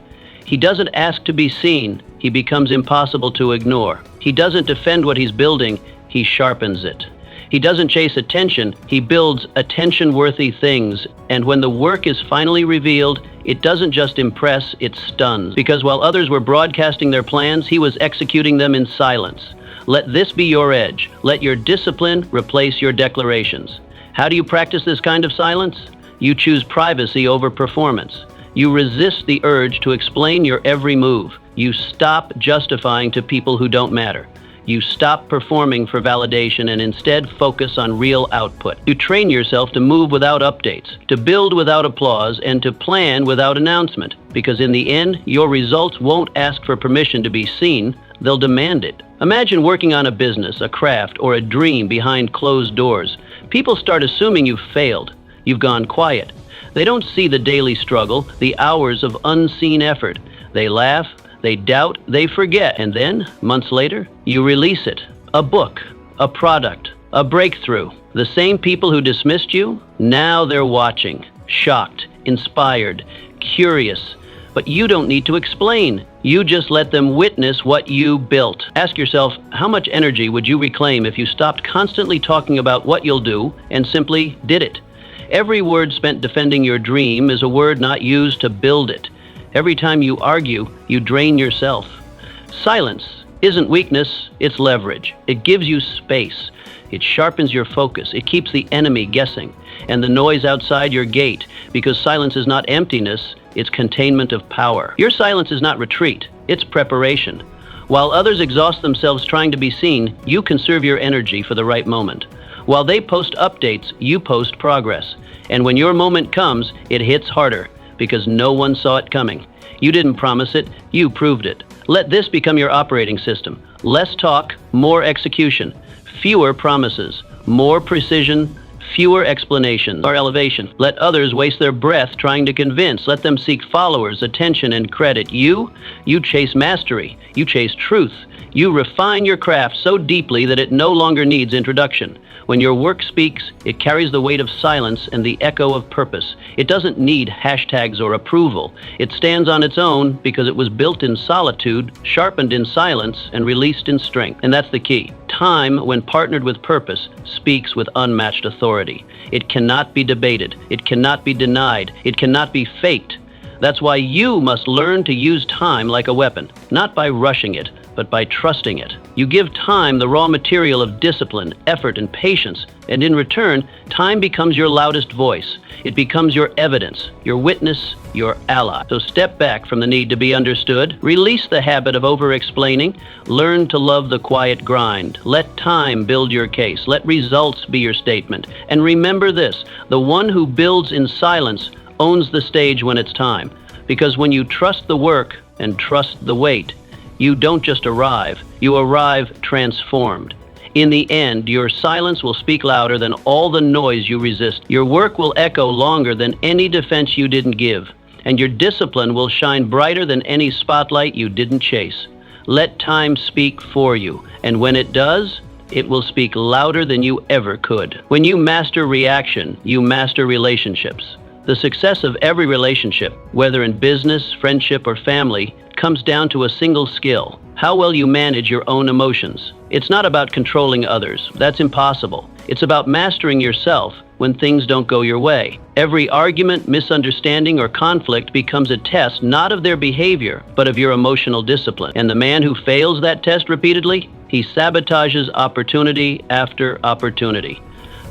He doesn't ask to be seen. He becomes impossible to ignore. He doesn't defend what he's building. He sharpens it. He doesn't chase attention. He builds attention-worthy things. And when the work is finally revealed, it doesn't just impress, it stuns. Because while others were broadcasting their plans, he was executing them in silence. Let this be your edge. Let your discipline replace your declarations. How do you practice this kind of silence? You choose privacy over performance. You resist the urge to explain your every move. You stop justifying to people who don't matter. You stop performing for validation and instead focus on real output. You train yourself to move without updates, to build without applause, and to plan without announcement. Because in the end, your results won't ask for permission to be seen, they'll demand it. Imagine working on a business, a craft, or a dream behind closed doors. People start assuming you've failed. You've gone quiet. They don't see the daily struggle, the hours of unseen effort. They laugh, they doubt, they forget, and then, months later, you release it. A book, a product, a breakthrough. The same people who dismissed you, now they're watching, shocked, inspired, curious. But you don't need to explain. You just let them witness what you built. Ask yourself, how much energy would you reclaim if you stopped constantly talking about what you'll do and simply did it? Every word spent defending your dream is a word not used to build it. Every time you argue, you drain yourself. Silence isn't weakness, it's leverage. It gives you space. It sharpens your focus. It keeps the enemy guessing and the noise outside your gate, because silence is not emptiness, it's containment of power. Your silence is not retreat, it's preparation. While others exhaust themselves trying to be seen, you conserve your energy for the right moment. While they post updates, you post progress. And when your moment comes, it hits harder, because no one saw it coming. You didn't promise it, you proved it. Let this become your operating system. Less talk, more execution. Fewer promises, more precision, fewer explanations or elevation. Let others waste their breath trying to convince. Let them seek followers, attention, and credit. You chase mastery. You chase truth. You refine your craft so deeply that it no longer needs introduction. When your work speaks, it carries the weight of silence and the echo of purpose. It doesn't need hashtags or approval. It stands on its own because it was built in solitude, sharpened in silence, and released in strength. And that's the key. Time, when partnered with purpose, speaks with unmatched authority. It cannot be debated. It cannot be denied. It cannot be faked. That's why you must learn to use time like a weapon, not by rushing it, but by trusting it. You give time the raw material of discipline, effort, and patience, and in return, time becomes your loudest voice. It becomes your evidence, your witness, your ally. So step back from the need to be understood, release the habit of over-explaining, learn to love the quiet grind. Let time build your case, let results be your statement. And remember this, the one who builds in silence owns the stage when it's time. Because when you trust the work and trust the wait, you don't just arrive, you arrive transformed. In the end, your silence will speak louder than all the noise you resist. Your work will echo longer than any defense you didn't give, and your discipline will shine brighter than any spotlight you didn't chase. Let time speak for you, and when it does, it will speak louder than you ever could. When you master reaction, you master relationships. The success of every relationship, whether in business, friendship, or family, comes down to a single skill: how well you manage your own emotions. It's not about controlling others. That's impossible. It's about mastering yourself when things don't go your way. Every argument, misunderstanding, or conflict becomes a test not of their behavior, but of your emotional discipline. And the man who fails that test repeatedly, he sabotages opportunity after opportunity.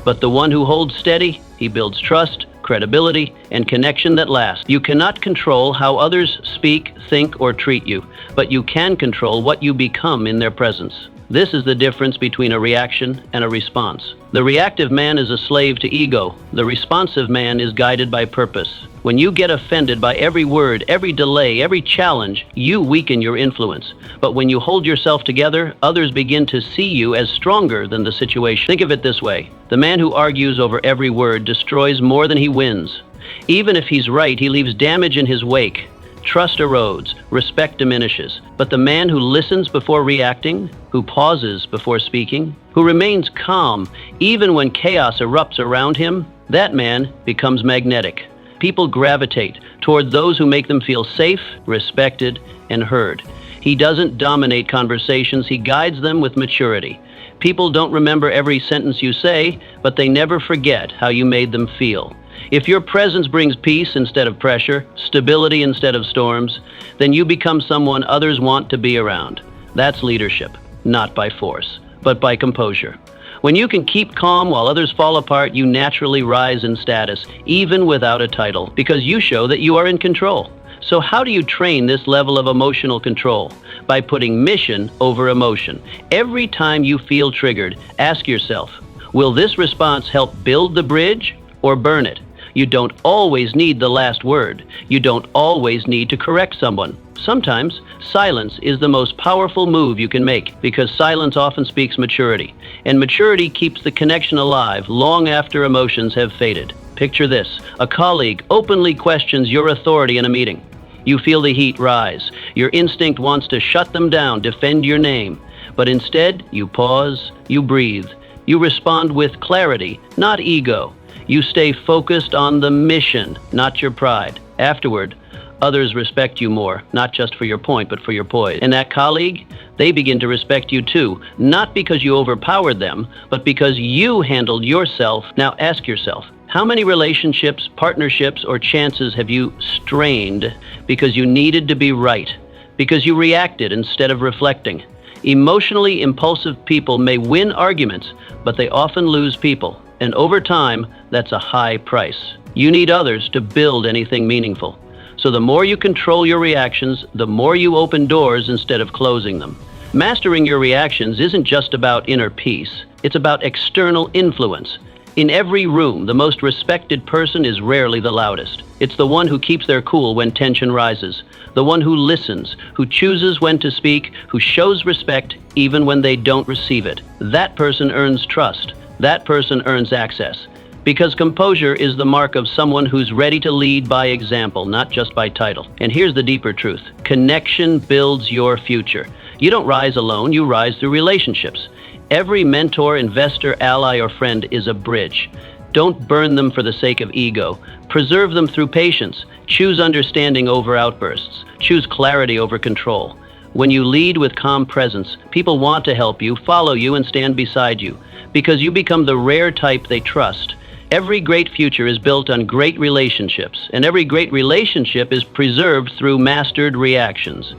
But the one who holds steady, he builds trust, credibility, and connection that lasts. You cannot control how others speak, think, or treat you, but you can control what you become in their presence. This is the difference between a reaction and a response. The reactive man is a slave to ego. The responsive man is guided by purpose. When you get offended by every word, every delay, every challenge, you weaken your influence. But when you hold yourself together, others begin to see you as stronger than the situation. Think of it this way: the man who argues over every word destroys more than he wins. Even if he's right, he leaves damage in his wake. Trust erodes, respect diminishes. But the man who listens before reacting, who pauses before speaking, who remains calm even when chaos erupts around him, that man becomes magnetic. People gravitate toward those who make them feel safe, respected, and heard. He doesn't dominate conversations, he guides them with maturity. People don't remember every sentence you say, but they never forget how you made them feel. If your presence brings peace instead of pressure, stability instead of storms, then you become someone others want to be around. That's leadership, not by force, but by composure. When you can keep calm while others fall apart, you naturally rise in status, even without a title, because you show that you are in control. So how do you train this level of emotional control? By putting mission over emotion. Every time you feel triggered, ask yourself, will this response help build the bridge or burn it? You don't always need the last word. You don't always need to correct someone. Sometimes, silence is the most powerful move you can make, because silence often speaks maturity, and maturity keeps the connection alive long after emotions have faded. Picture this: a colleague openly questions your authority in a meeting. You feel the heat rise. Your instinct wants to shut them down, defend your name. But instead, you pause, you breathe. You respond with clarity, not ego. You stay focused on the mission, not your pride. Afterward, others respect you more, not just for your point, but for your poise. And that colleague, they begin to respect you too, not because you overpowered them, but because you handled yourself. Now ask yourself, how many relationships, partnerships, or chances have you strained because you needed to be right, because you reacted instead of reflecting? Emotionally impulsive people may win arguments, but they often lose people. And over time, that's a high price. You need others to build anything meaningful. So the more you control your reactions, the more you open doors instead of closing them. Mastering your reactions isn't just about inner peace. It's about external influence. In every room, the most respected person is rarely the loudest. It's the one who keeps their cool when tension rises, the one who listens, who chooses when to speak, who shows respect even when they don't receive it. That person earns trust. That person earns access. Because composure is the mark of someone who's ready to lead by example, not just by title. And here's the deeper truth: connection builds your future. You don't rise alone, you rise through relationships. Every mentor, investor, ally, or friend is a bridge. Don't burn them for the sake of ego. Preserve them through patience. Choose understanding over outbursts. Choose clarity over control. When you lead with calm presence, people want to help you, follow you, and stand beside you, because you become the rare type they trust. Every great future is built on great relationships, and every great relationship is preserved through mastered reactions.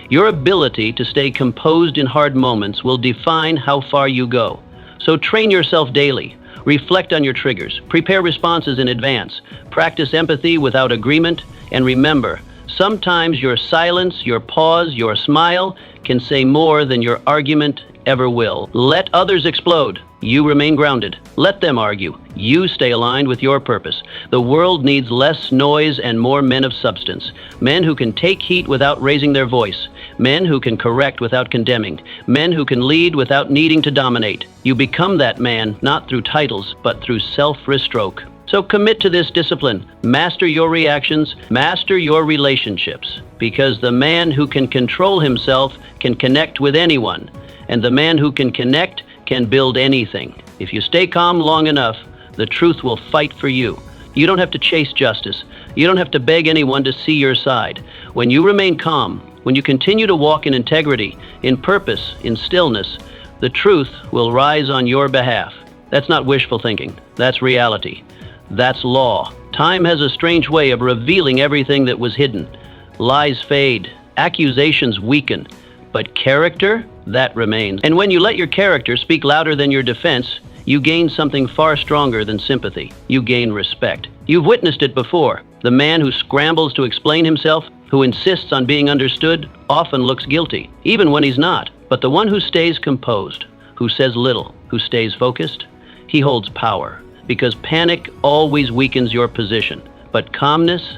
Your ability to stay composed in hard moments will define how far you go. So train yourself daily. Reflect on your triggers. Prepare responses in advance. Practice empathy without agreement. And remember, sometimes your silence, your pause, your smile can say more than your argument ever will. Let others explode. You remain grounded. Let them argue. You stay aligned with your purpose. The world needs less noise and more men of substance. Men who can take heat without raising their voice. men who can correct without condemning, men who can lead without needing to dominate. You become that man not through titles, but through self-restraint. So commit to this discipline. Master your reactions, master your relationships, because the man who can control himself can connect with anyone, and the man who can connect can build anything. If you stay calm long enough, the truth will fight for you. You don't have to chase justice. You don't have to beg anyone to see your side. When you remain calm, when you continue to walk in integrity, in purpose, in stillness, the truth will rise on your behalf. That's not wishful thinking. That's reality. That's law. Time has a strange way of revealing everything that was hidden. Lies fade, accusations weaken, but character, that remains. And when you let your character speak louder than your defense, you gain something far stronger than sympathy. You gain respect. You've witnessed it before. The man who scrambles to explain himself, who insists on being understood, often looks guilty, even when he's not. But the one who stays composed, who says little, who stays focused, he holds power. Because panic always weakens your position. But calmness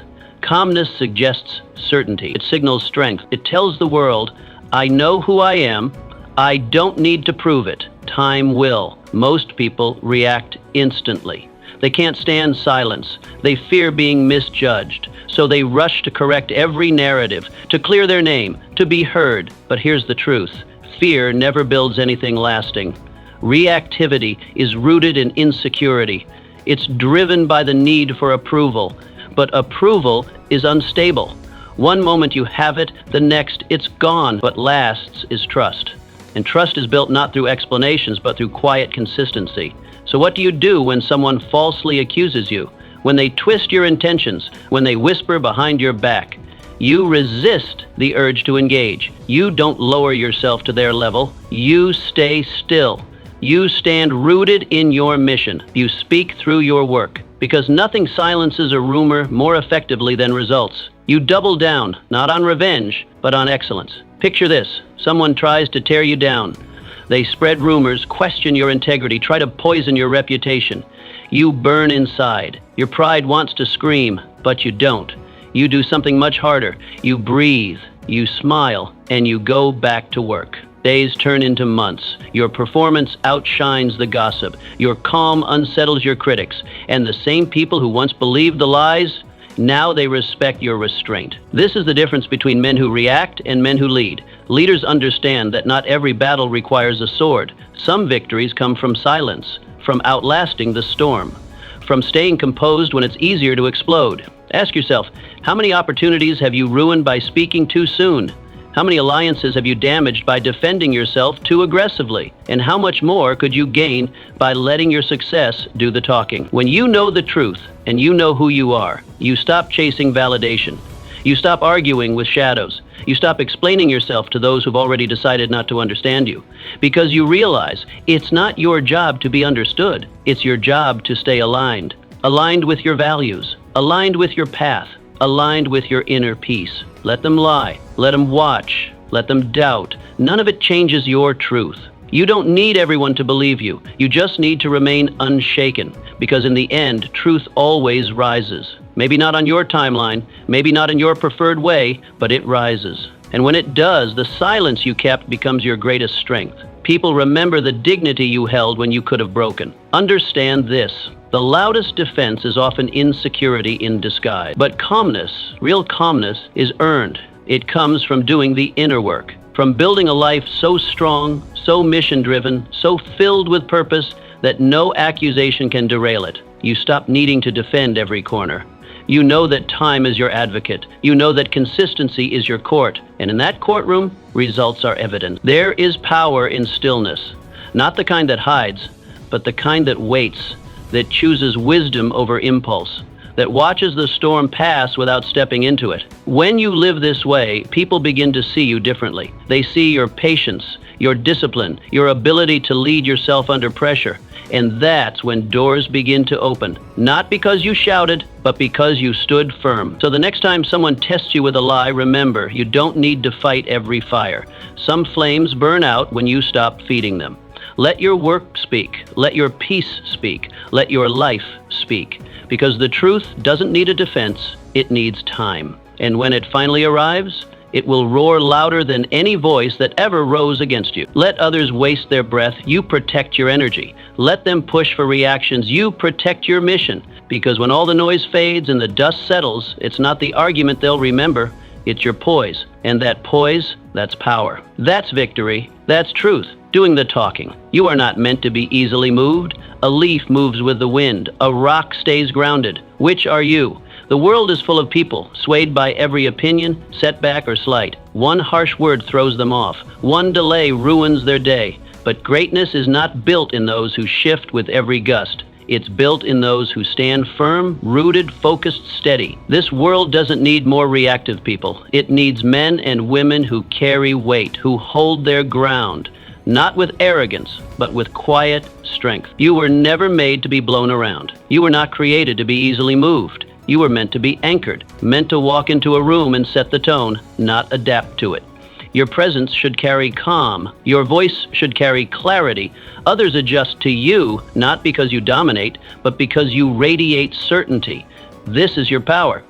suggests certainty. It signals strength. It tells the world, I know who I am. I don't need to prove it. Time will. Most people react instantly. They can't stand silence. They fear being misjudged. So they rush to correct every narrative, to clear their name, to be heard. But here's the truth. Fear never builds anything lasting. Reactivity is rooted in insecurity. It's driven by the need for approval. But approval is unstable. One moment you have it, the next it's gone. What lasts is trust. And trust is built not through explanations, but through quiet consistency. So what do you do when someone falsely accuses you? When they twist your intentions, when they whisper behind your back? You resist the urge to engage. You don't lower yourself to their level. You stay still. You stand rooted in your mission. You speak through your work, because nothing silences a rumor more effectively than results. You double down, not on revenge, but on excellence. Picture this. Someone tries to tear you down. They spread rumors, question your integrity, try to poison your reputation. You burn inside. Your pride wants to scream, but you don't. You do something much harder. You breathe, you smile, and you go back to work. Days turn into months. Your performance outshines the gossip. Your calm unsettles your critics. And the same people who once believed the lies, now they respect your restraint. This is the difference between men who react and men who lead. Leaders understand that not every battle requires a sword. Some victories come from silence, from outlasting the storm, from staying composed when it's easier to explode. Ask yourself, how many opportunities have you ruined by speaking too soon? How many alliances have you damaged by defending yourself too aggressively? And how much more could you gain by letting your success do the talking? When you know the truth and you know who you are, you stop chasing validation. You stop arguing with shadows. You stop explaining yourself to those who've already decided not to understand you. Because you realize it's not your job to be understood. It's your job to stay aligned. Aligned with your values. Aligned with your path. Aligned with your inner peace. Let them lie. Let them watch. Let them doubt. None of it changes your truth. You don't need everyone to believe you. You just need to remain unshaken. Because in the end, truth always rises. Maybe not on your timeline, maybe not in your preferred way, but it rises. And when it does, the silence you kept becomes your greatest strength. People remember the dignity you held when you could have broken. Understand this. The loudest defense is often insecurity in disguise. But calmness, real calmness, is earned. It comes from doing the inner work, from building a life so strong, so mission-driven, so filled with purpose that no accusation can derail it. You stop needing to defend every corner. You know that time is your advocate. You know that consistency is your court. And in that courtroom, results are evident. There is power in stillness, not the kind that hides, but the kind that waits, that chooses wisdom over impulse, that watches the storm pass without stepping into it. When you live this way, people begin to see you differently. They see your patience, your discipline, your ability to lead yourself under pressure. And that's when doors begin to open. Not because you shouted, but because you stood firm. So the next time someone tests you with a lie, remember, you don't need to fight every fire. Some flames burn out when you stop feeding them. Let your work speak. Let your peace speak. Let your life speak. Because the truth doesn't need a defense, it needs time. And when it finally arrives, It will roar louder than any voice that ever rose against you. Let others waste their breath, you protect your energy. Let them push for reactions, you protect your mission. Because when all the noise fades and the dust settles, it's not the argument they'll remember, it's your poise. And that poise, that's power. That's victory. That's truth. Doing the talking. You are not meant to be easily moved. A leaf moves with the wind. A rock stays grounded. Which are you? The world is full of people, swayed by every opinion, setback, or slight. One harsh word throws them off. One delay ruins their day. But greatness is not built in those who shift with every gust. It's built in those who stand firm, rooted, focused, steady. This world doesn't need more reactive people. It needs men and women who carry weight, who hold their ground. Not with arrogance, but with quiet strength. You were never made to be blown around. You were not created to be easily moved. You were meant to be anchored, meant to walk into a room and set the tone, not adapt to it. Your presence should carry calm. Your voice should carry clarity. Others adjust to you, not because you dominate, but because you radiate certainty. This is your power.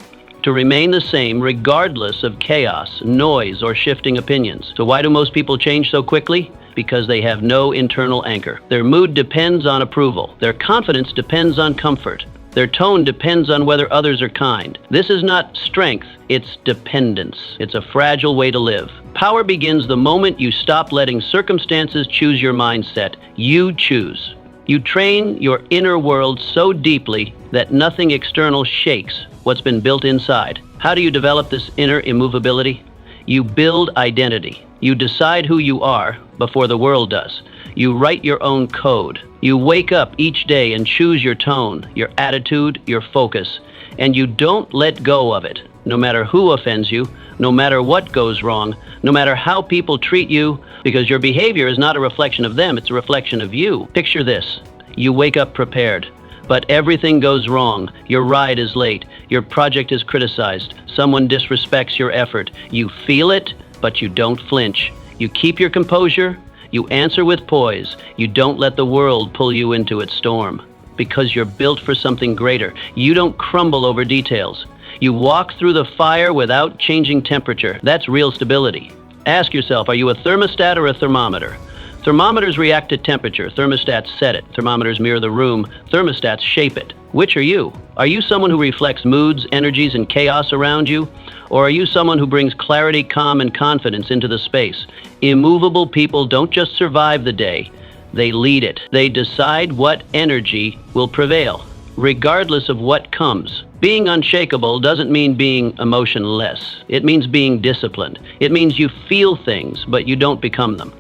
To remain the same regardless of chaos, noise, or shifting opinions. So why do most people change so quickly? Because they have no internal anchor. Their mood depends on approval. Their confidence depends on comfort. Their tone depends on whether others are kind. This is not strength, it's dependence. It's a fragile way to live. Power begins the moment you stop letting circumstances choose your mindset. You choose. You train your inner world so deeply that nothing external shakes what's been built inside. How do you develop this inner immovability? You build identity. You decide who you are before the world does. You write your own code. You wake up each day and choose your tone, your attitude, your focus, and you don't let go of it, no matter who offends you, no matter what goes wrong, no matter how people treat you, because your behavior is not a reflection of them, it's a reflection of you. Picture this. You wake up prepared, but everything goes wrong. Your ride is late. Your project is criticized. Someone disrespects your effort. You feel it, but you don't flinch. You keep your composure. You answer with poise. You don't let the world pull you into its storm. Because you're built for something greater. You don't crumble over details. You walk through the fire without changing temperature. That's real stability. Ask yourself, are you a thermostat or a thermometer? Thermometers react to temperature. Thermostats set it. Thermometers mirror the room. Thermostats shape it. Which are you? Are you someone who reflects moods, energies, and chaos around you? Or are you someone who brings clarity, calm, and confidence into the space? Immovable people don't just survive the day. They lead it. They decide what energy will prevail, regardless of what comes. Being unshakable doesn't mean being emotionless. It means being disciplined. It means you feel things, but you don't become them.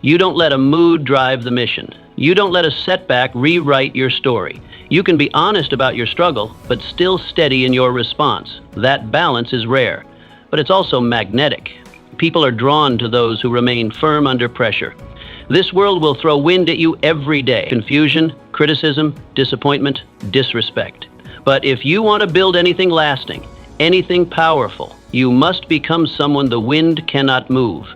You don't let a mood drive the mission. You don't let a setback rewrite your story. You can be honest about your struggle, but still steady in your response. That balance is rare, but it's also magnetic. People are drawn to those who remain firm under pressure. This world will throw wind at you every day. Confusion, criticism, disappointment, disrespect. But if you want to build anything lasting, anything powerful, you must become someone the wind cannot move.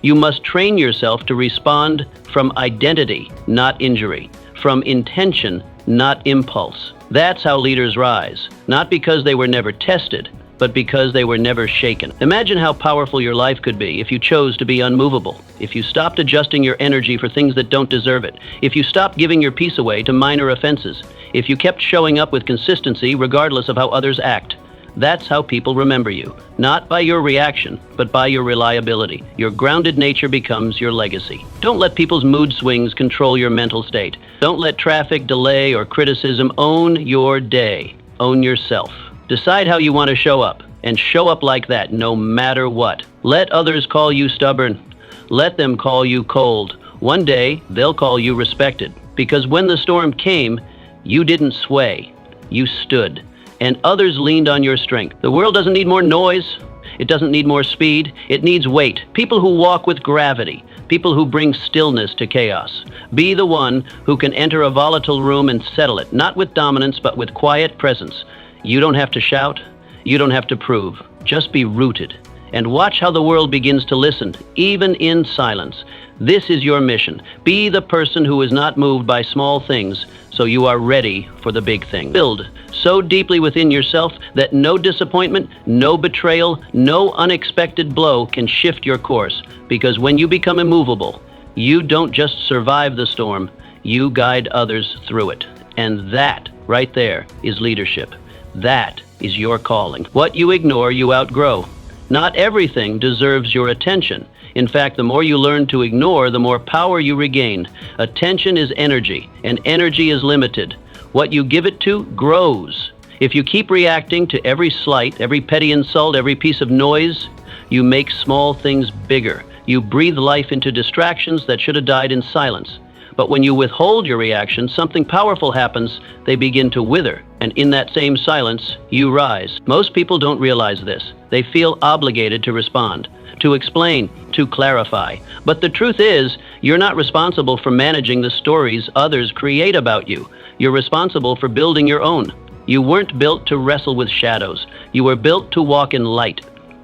You must train yourself to respond from identity, not injury, from intention, not impulse. That's how leaders rise, not because they were never tested, but because they were never shaken. Imagine how powerful your life could be if you chose to be unmovable, if you stopped adjusting your energy for things that don't deserve it, if you stopped giving your peace away to minor offenses, if you kept showing up with consistency regardless of how others act. That's how people remember you, not by your reaction, but by your reliability. Your grounded nature becomes your legacy. Don't let people's mood swings control your mental state. Don't let traffic, delay, or criticism own your day. Own yourself. Decide how you want to show up, and show up like that no matter what. Let others call you stubborn. Let them call you cold. One day, they'll call you respected. Because when the storm came, you didn't sway. You stood. And others leaned on your strength. The world doesn't need more noise. It doesn't need more speed. It needs weight. People who walk with gravity. People who bring stillness to chaos. Be the one who can enter a volatile room and settle it, not with dominance, but with quiet presence. You don't have to shout. You don't have to prove. Just be rooted. And watch how the world begins to listen, even in silence. This is your mission. Be the person who is not moved by small things, so so you are ready for the big thing. Build so deeply within yourself that no disappointment, no betrayal, no unexpected blow can shift your course. Because when you become immovable, you don't just survive the storm, you guide others through it. And that, right there, is leadership. That is your calling. What you ignore, you outgrow. Not everything deserves your attention. In fact, the more you learn to ignore, the more power you regain. Attention is energy, and energy is limited. What you give it to grows. If you keep reacting to every slight, every petty insult, every piece of noise, you make small things bigger. You breathe life into distractions that should have died in silence. But when you withhold your reaction, something powerful happens. They begin to wither, and in that same silence, you rise. Most people don't realize this. They feel obligated to respond, to explain, to clarify. But the truth is, you're not responsible for managing the stories others create about you. You're responsible for building your own. You weren't built to wrestle with shadows. You were built to walk in light,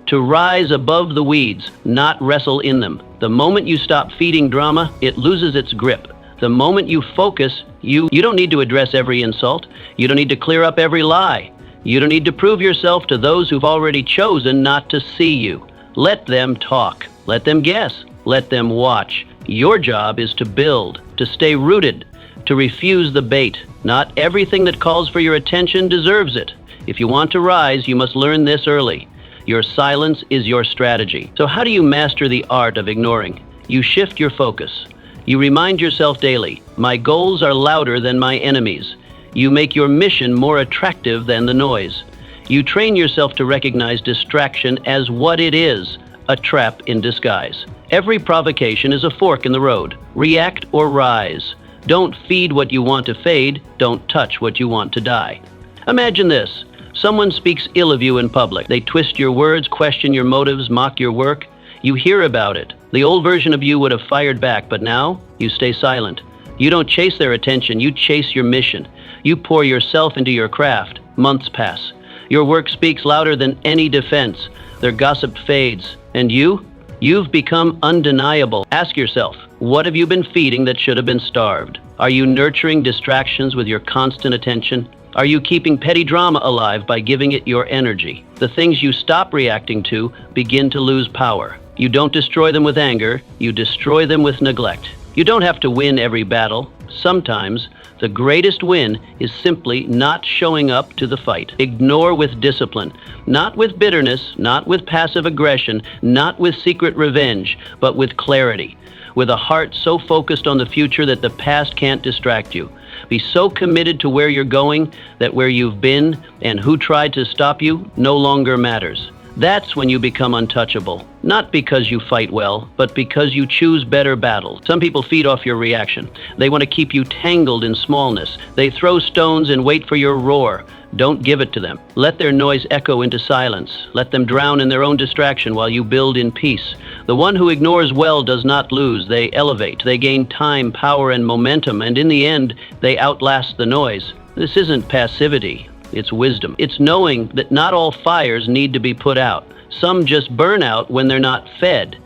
to rise above the weeds, not wrestle in them. The moment you stop feeding drama, it loses its grip. The moment you focus, you don't need to address every insult. You don't need to clear up every lie. You don't need to prove yourself to those who've already chosen not to see you. Let them talk. Let them guess. Let them watch. Your job is to build, to stay rooted, to refuse the bait. Not everything that calls for your attention deserves it. If you want to rise, you must learn this early. Your silence is your strategy. So how do you master the art of ignoring? You shift your focus. You remind yourself daily, my goals are louder than my enemies. You make your mission more attractive than the noise. You train yourself to recognize distraction as what it is, a trap in disguise. Every provocation is a fork in the road. React or rise. Don't feed what you want to fade. Don't touch what you want to die. Imagine this. Someone speaks ill of you in public. They twist your words, question your motives, mock your work. You hear about it. The old version of you would have fired back, but now you stay silent. You don't chase their attention, you chase your mission. You pour yourself into your craft. Months pass. Your work speaks louder than any defense. Their gossip fades. And you've become undeniable. Ask yourself, what have you been feeding that should have been starved? Are you nurturing distractions with your constant attention? Are you keeping petty drama alive by giving it your energy? The things you stop reacting to begin to lose power. You don't destroy them with anger, you destroy them with neglect. You don't have to win every battle. Sometimes, the greatest win is simply not showing up to the fight. Ignore with discipline, not with bitterness, not with passive aggression, not with secret revenge, but with clarity, with a heart so focused on the future that the past can't distract you. Be so committed to where you're going that where you've been and who tried to stop you no longer matters. That's when you become untouchable, not because you fight well, but because you choose better battles. Some people feed off your reaction. They want to keep you tangled in smallness. They throw stones and wait for your roar. Don't give it to them. Let their noise echo into silence. Let them drown in their own distraction while you build in peace. The one who ignores well does not lose. They elevate. They gain time, power, and momentum, and in the end, they outlast the noise. This isn't passivity. It's wisdom. It's knowing that not all fires need to be put out. Some just burn out when they're not fed.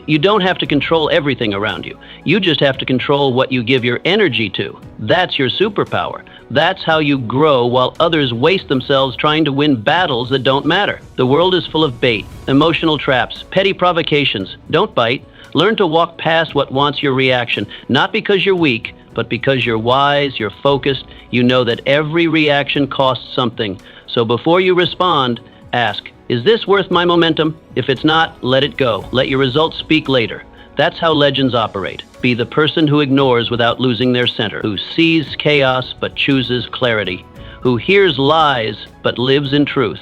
You don't have to control everything around you. You just have to control what you give your energy to. That's your superpower. That's how you grow while others waste themselves trying to win battles that don't matter. The world is full of bait, emotional traps, petty provocations. Don't bite. Learn to walk past what wants your reaction, not because you're weak, but because you're wise, you're focused, you know that every reaction costs something. So before you respond, ask, is this worth my momentum? If it's not, let it go. Let your results speak later. That's how legends operate. Be the person who ignores without losing their center, who sees chaos but chooses clarity, who hears lies but lives in truth,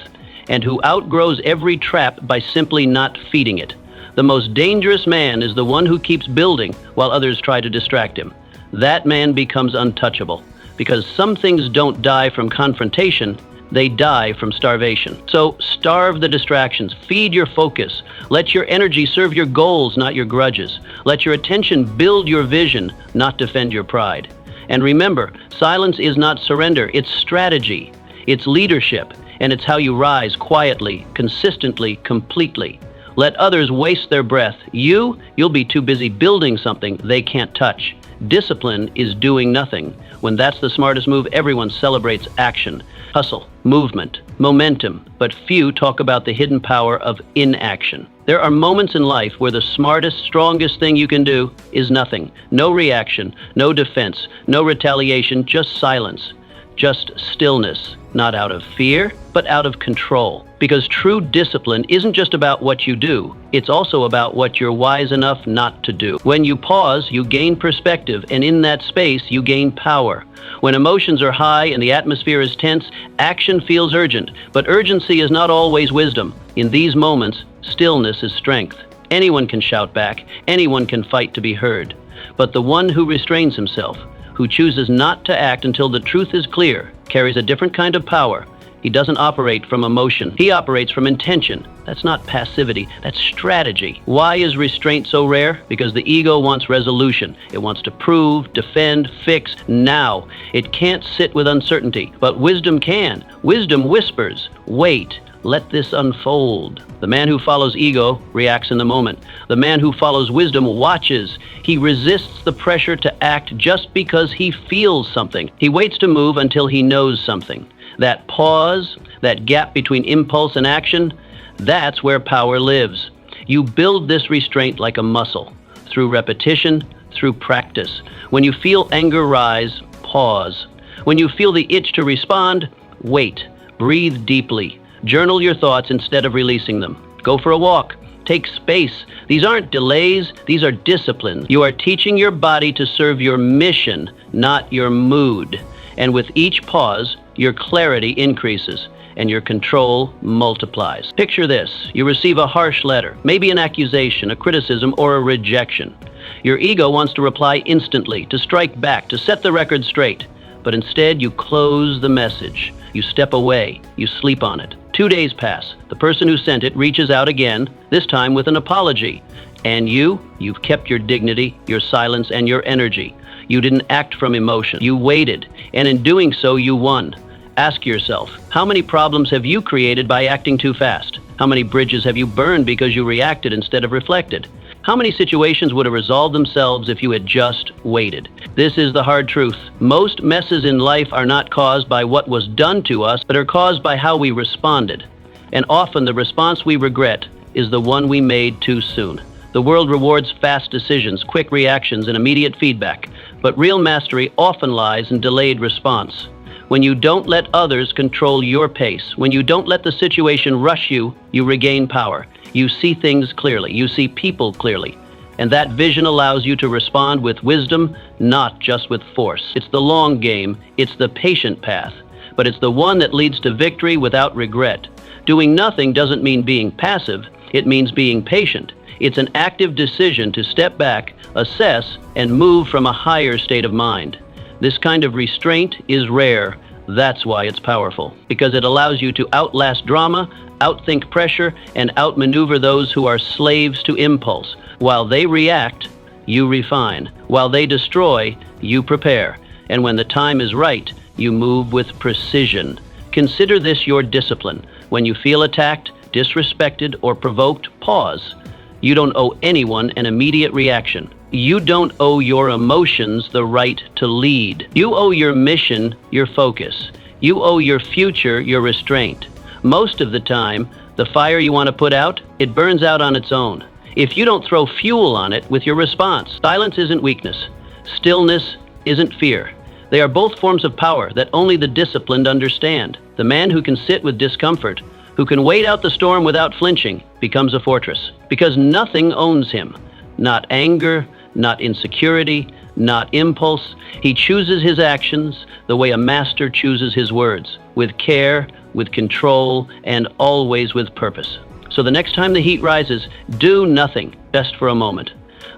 and who outgrows every trap by simply not feeding it. The most dangerous man is the one who keeps building while others try to distract him. That man becomes untouchable, because some things don't die from confrontation, they die from starvation. So starve the distractions, feed your focus, let your energy serve your goals, not your grudges. Let your attention build your vision, not defend your pride. And remember, silence is not surrender, it's strategy, it's leadership, and it's how you rise quietly, consistently, completely. Let others waste their breath. You'll be too busy building something they can't touch. Discipline is doing nothing. When that's the smartest move, everyone celebrates action, hustle, movement, momentum, but few talk about the hidden power of inaction. There are moments in life where the smartest, strongest thing you can do is nothing. No reaction, no defense, no retaliation, just silence, just stillness, not out of fear, but out of control. Because true discipline isn't just about what you do, it's also about what you're wise enough not to do. When you pause, you gain perspective, and in that space, you gain power. When emotions are high and the atmosphere is tense, action feels urgent, but urgency is not always wisdom. In these moments, stillness is strength. Anyone can shout back, anyone can fight to be heard. But the one who restrains himself, who chooses not to act until the truth is clear, carries a different kind of power. He doesn't operate from emotion. He operates from intention. That's not passivity, that's strategy. Why is restraint so rare? Because the ego wants resolution. It wants to prove, defend, fix, now. It can't sit with uncertainty, but wisdom can. Wisdom whispers, wait, let this unfold. The man who follows ego reacts in the moment. The man who follows wisdom watches. He resists the pressure to act just because he feels something. He waits to move until he knows something. That pause, that gap between impulse and action, that's where power lives. You build this restraint like a muscle, through repetition, through practice. When you feel anger rise, pause. When you feel the itch to respond, wait. Breathe deeply. Journal your thoughts instead of releasing them. Go for a walk. Take space. These aren't delays, these are disciplines. You are teaching your body to serve your mission, not your mood. And with each pause, your clarity increases and your control multiplies. Picture this. You receive a harsh letter, maybe an accusation, a criticism, or a rejection. Your ego wants to reply instantly, to strike back, to set the record straight. But instead, you close the message. You step away. You sleep on it. 2 days pass. The person who sent it reaches out again, this time with an apology. And you've kept your dignity, your silence, and your energy. You didn't act from emotion. You waited, and in doing so, you won. Ask yourself, how many problems have you created by acting too fast? How many bridges have you burned because you reacted instead of reflected? How many situations would have resolved themselves if you had just waited? This is the hard truth. Most messes in life are not caused by what was done to us, but are caused by how we responded. And often the response we regret is the one we made too soon. The world rewards fast decisions, quick reactions, and immediate feedback. But real mastery often lies in delayed response. When you don't let others control your pace, when you don't let the situation rush you, you regain power. You see things clearly. You see people clearly. And that vision allows you to respond with wisdom, not just with force. It's the long game. It's the patient path. But it's the one that leads to victory without regret. Doing nothing doesn't mean being passive. It means being patient. It's an active decision to step back, assess, and move from a higher state of mind. This kind of restraint is rare. That's why it's powerful, because it allows you to outlast drama, outthink pressure, and outmaneuver those who are slaves to impulse. While they react, you refine. While they destroy, you prepare. And when the time is right, you move with precision. Consider this your discipline. When you feel attacked, disrespected, or provoked, pause. You don't owe anyone an immediate reaction. You don't owe your emotions the right to lead. You owe your mission your focus. You owe your future your restraint. Most of the time, the fire you want to put out, it burns out on its own. If you don't throw fuel on it with your response, silence isn't weakness. Stillness isn't fear. They are both forms of power that only the disciplined understand. The man who can sit with discomfort, who can wait out the storm without flinching, becomes a fortress. Because nothing owns him. Not anger, not insecurity, not impulse. He chooses his actions the way a master chooses his words, with care, with control, and always with purpose. So the next time the heat rises, do nothing, just for a moment.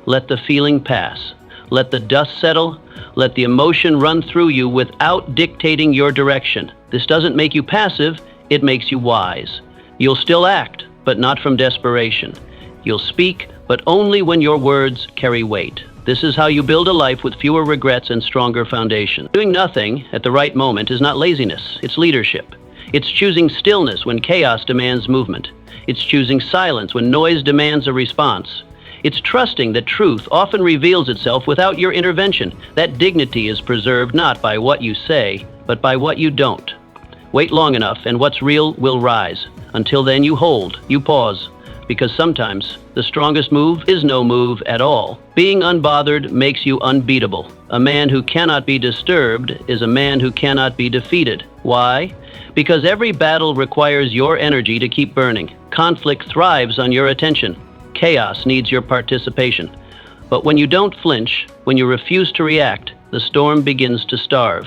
Let the feeling pass. Let the dust settle. Let the emotion run through you without dictating your direction. This doesn't make you passive, it makes you wise. You'll still act, but not from desperation. You'll speak, but only when your words carry weight. This is how you build a life with fewer regrets and stronger foundation. Doing nothing at the right moment is not laziness, it's leadership. It's choosing stillness when chaos demands movement. It's choosing silence when noise demands a response. It's trusting that truth often reveals itself without your intervention. That dignity is preserved not by what you say, but by what you don't. Wait long enough, and what's real will rise. Until then, you hold, you pause, because sometimes the strongest move is no move at all. Being unbothered makes you unbeatable. A man who cannot be disturbed is a man who cannot be defeated. Why? Because every battle requires your energy to keep burning. Conflict thrives on your attention. Chaos needs your participation. But when you don't flinch, when you refuse to react, the storm begins to starve.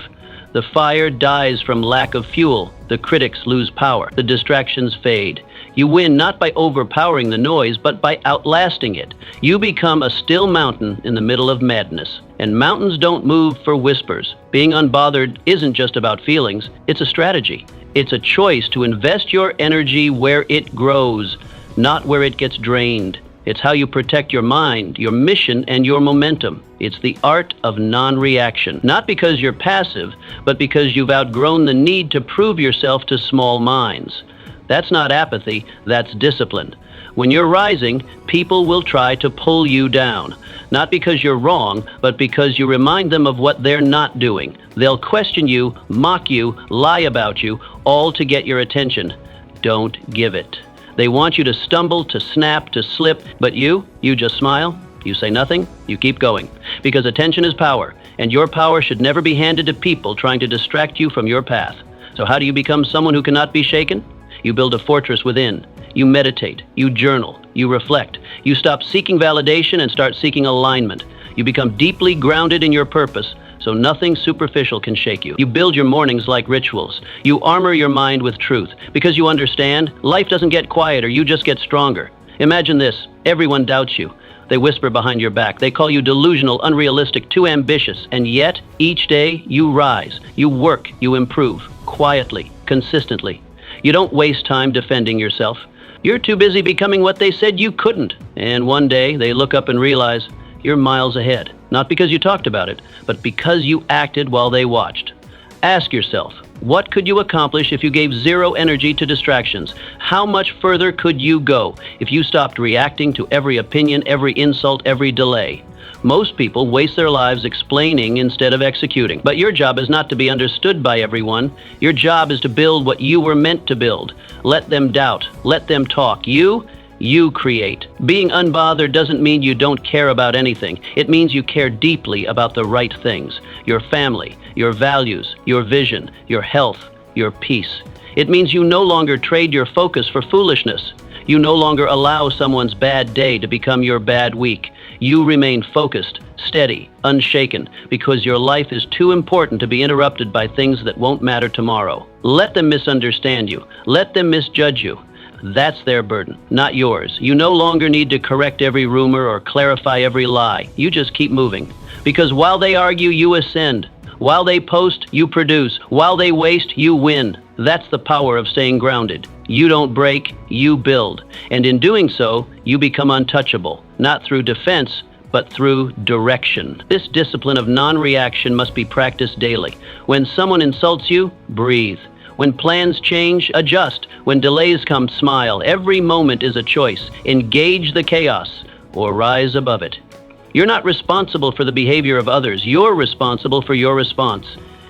The fire dies from lack of fuel. The critics lose power. The distractions fade. You win not by overpowering the noise, but by outlasting it. You become a still mountain in the middle of madness. And mountains don't move for whispers. Being unbothered isn't just about feelings. It's a strategy. It's a choice to invest your energy where it grows, not where it gets drained. It's how you protect your mind, your mission, and your momentum. It's the art of non-reaction. Not because you're passive, but because you've outgrown the need to prove yourself to small minds. That's not apathy, that's discipline. When you're rising, people will try to pull you down. Not because you're wrong, but because you remind them of what they're not doing. They'll question you, mock you, lie about you, all to get your attention. Don't give it. They want you to stumble, to snap, to slip, but you just smile, you say nothing, you keep going. Because attention is power, and your power should never be handed to people trying to distract you from your path. So how do you become someone who cannot be shaken? You build a fortress within. You meditate, you journal, you reflect. You stop seeking validation and start seeking alignment. You become deeply grounded in your purpose, so nothing superficial can shake you. You build your mornings like rituals. You armor your mind with truth, because you understand life doesn't get quieter, you just get stronger. Imagine this, everyone doubts you. They whisper behind your back. They call you delusional, unrealistic, too ambitious. And yet, each day, you rise. You work, you improve, quietly, consistently. You don't waste time defending yourself. You're too busy becoming what they said you couldn't. And one day, they look up and realize you're miles ahead. Not because you talked about it, but because you acted while they watched. Ask yourself, what could you accomplish if you gave zero energy to distractions? How much further could you go if you stopped reacting to every opinion, every insult, every delay? Most people waste their lives explaining instead of executing. But your job is not to be understood by everyone. Your job is to build what you were meant to build. Let them doubt. Let them talk. You create. Being unbothered doesn't mean you don't care about anything. It means you care deeply about the right things. Your family, your values, your vision, your health, your peace. It means you no longer trade your focus for foolishness. You no longer allow someone's bad day to become your bad week. You remain focused, steady, unshaken, because your life is too important to be interrupted by things that won't matter tomorrow. Let them misunderstand you. Let them misjudge you. That's their burden, not yours. You no longer need to correct every rumor or clarify every lie. You just keep moving. Because while they argue, you ascend. While they post, you produce. While they waste, you win. That's the power of staying grounded. You don't break, you build. And in doing so, you become untouchable, not through defense, but through direction. This discipline of non-reaction must be practiced daily. When someone insults you, breathe. When plans change, adjust. When delays come, smile. Every moment is a choice. Engage the chaos or rise above it. You're not responsible for the behavior of others. You're responsible for your response.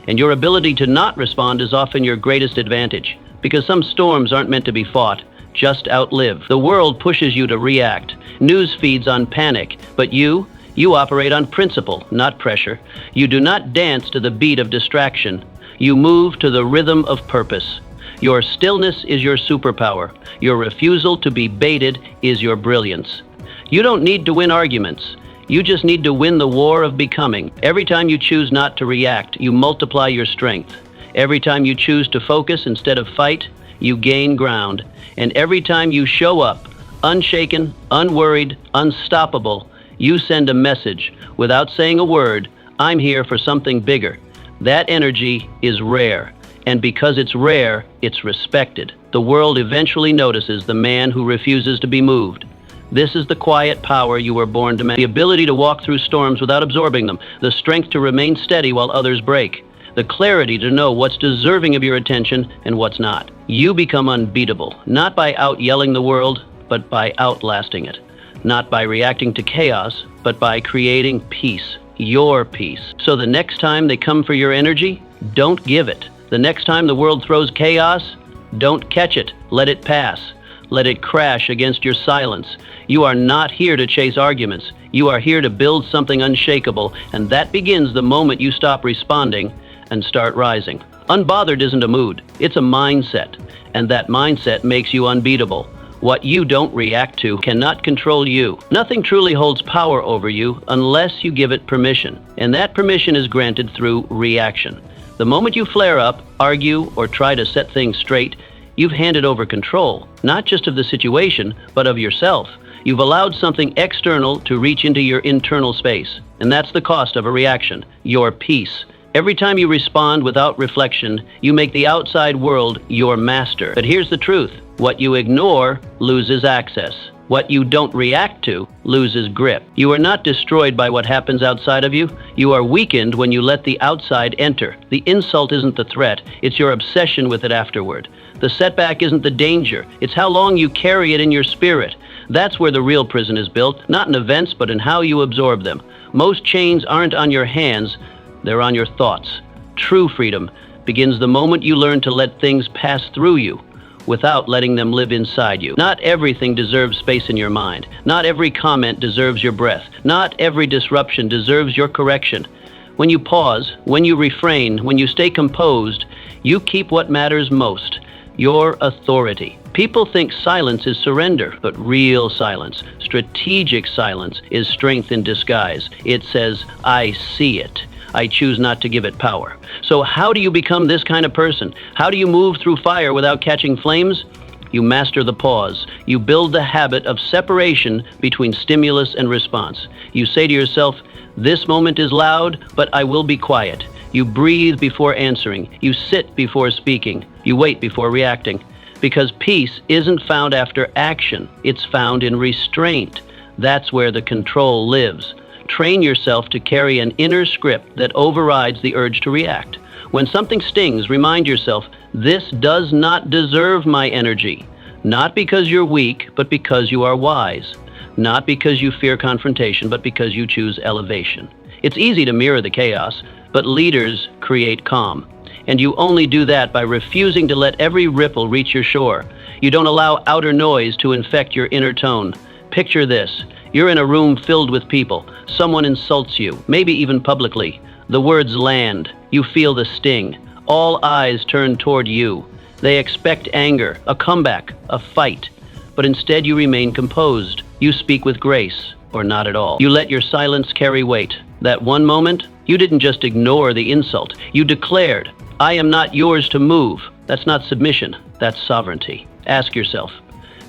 And your ability to not respond is often your greatest advantage, because some storms aren't meant to be fought, just outlived. The world pushes you to react. News feeds on panic, but you operate on principle, not pressure. You do not dance to the beat of distraction. You move to the rhythm of purpose. Your stillness is your superpower. Your refusal to be baited is your brilliance. You don't need to win arguments. You just need to win the war of becoming. Every time you choose not to react, you multiply your strength. Every time you choose to focus instead of fight, you gain ground. And every time you show up, unshaken, unworried, unstoppable, you send a message. Without saying a word, I'm here for something bigger. That energy is rare. And because it's rare, it's respected. The world eventually notices the man who refuses to be moved. This is the quiet power you were born to manage. The ability to walk through storms without absorbing them. The strength to remain steady while others break. The clarity to know what's deserving of your attention and what's not. You become unbeatable, not by out-yelling the world, but by outlasting it. not by reacting to chaos, but by creating peace, your peace. So the next time they come for your energy, don't give it. The next time the world throws chaos, don't catch it. Let it pass. Let it crash against your silence. You are not here to chase arguments. You are here to build something unshakable, and that begins the moment you stop responding and start rising. Unbothered isn't a mood, it's a mindset, and that mindset makes you unbeatable. What you don't react to cannot control you. Nothing truly holds power over you unless you give it permission, and that permission is granted through reaction. The moment you flare up, argue, or try to set things straight, you've handed over control, not just of the situation, but of yourself. You've allowed something external to reach into your internal space, and that's the cost of a reaction, your peace. Every time you respond without reflection, you make the outside world your master. But here's the truth. What you ignore loses access. What you don't react to loses grip. You are not destroyed by what happens outside of you. You are weakened when you let the outside enter. The insult isn't the threat, it's your obsession with it afterward. The setback isn't the danger, it's how long you carry it in your spirit. That's where the real prison is built, not in events, but in how you absorb them. Most chains aren't on your hands, they're on your thoughts. True freedom begins the moment you learn to let things pass through you without letting them live inside you. Not everything deserves space in your mind. Not every comment deserves your breath. Not every disruption deserves your correction. When you pause, when you refrain, when you stay composed, you keep what matters most, your authority. People think silence is surrender, but real silence, strategic silence, is strength in disguise. It says, I see it. I choose not to give it power. So how do you become this kind of person? How do you move through fire without catching flames? You master the pause. You build the habit of separation between stimulus and response. You say to yourself, this moment is loud, but I will be quiet. You breathe before answering. You sit before speaking. You wait before reacting. Because peace isn't found after action. It's found in restraint. That's where the control lives. Train yourself to carry an inner script that overrides the urge to react. When something stings, remind yourself, this does not deserve my energy. Not because you're weak, but because you are wise. Not because you fear confrontation, but because you choose elevation. It's easy to mirror the chaos, but leaders create calm. And you only do that by refusing to let every ripple reach your shore. You don't allow outer noise to infect your inner tone. Picture this. You're in a room filled with people. Someone insults you, maybe even publicly. The words land. You feel the sting. All eyes turn toward you. They expect anger, a comeback, a fight. But instead you remain composed. You speak with grace, or not at all. You let your silence carry weight. That one moment, you didn't just ignore the insult. You declared, I am not yours to move. That's not submission. That's sovereignty. Ask yourself,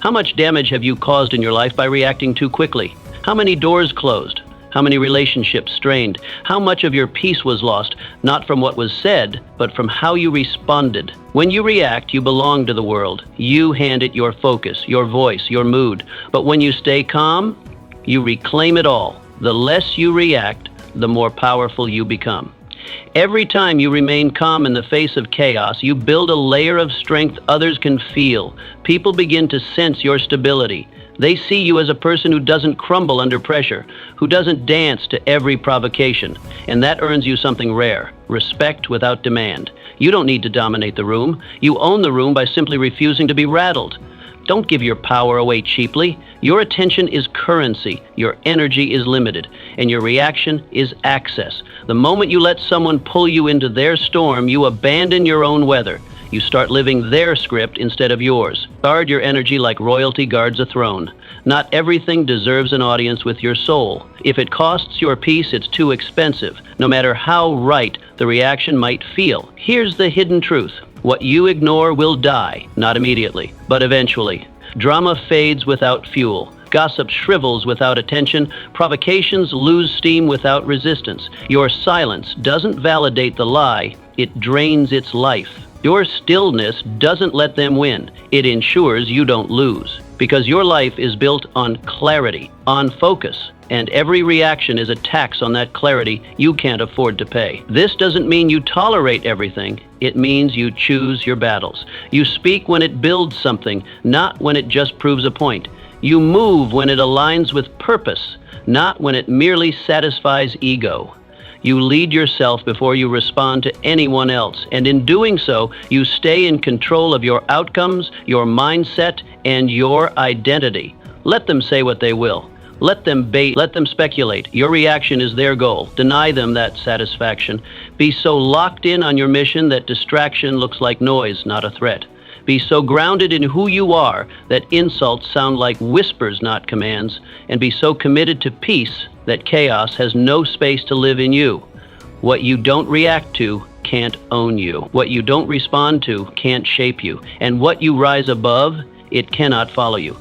how much damage have you caused in your life by reacting too quickly? How many doors closed? How many relationships strained? How much of your peace was lost, not from what was said, but from how you responded? When you react, you belong to the world. You hand it your focus, your voice, your mood. But when you stay calm, you reclaim it all. The less you react, the more powerful you become. Every time you remain calm in the face of chaos, you build a layer of strength others can feel. People begin to sense your stability. They see you as a person who doesn't crumble under pressure, who doesn't dance to every provocation. And that earns you something rare, respect without demand. You don't need to dominate the room. You own the room by simply refusing to be rattled. Don't give your power away cheaply. Your attention is currency, your energy is limited, and your reaction is access. The moment you let someone pull you into their storm, you abandon your own weather. You start living their script instead of yours. Guard your energy like royalty guards a throne. Not everything deserves an audience with your soul. If it costs your peace, it's too expensive, no matter how right the reaction might feel. Here's the hidden truth. What you ignore will die, not immediately, but eventually. Drama fades without fuel. Gossip shrivels without attention. Provocations lose steam without resistance. Your silence doesn't validate the lie, it drains its life. Your stillness doesn't let them win. It ensures you don't lose. Because your life is built on clarity, on focus, and every reaction is a tax on that clarity you can't afford to pay. This doesn't mean you tolerate everything. It means you choose your battles. You speak when it builds something, not when it just proves a point. You move when it aligns with purpose, not when it merely satisfies ego. You lead yourself before you respond to anyone else, and in doing so, you stay in control of your outcomes, your mindset, and your identity. Let them say what they will. Let them bait, let them speculate. Your reaction is their goal. Deny them that satisfaction. Be so locked in on your mission that distraction looks like noise, not a threat. Be so grounded in who you are that insults sound like whispers, not commands. And be so committed to peace that chaos has no space to live in you. What you don't react to can't own you. What you don't respond to can't shape you. And what you rise above, it cannot follow you.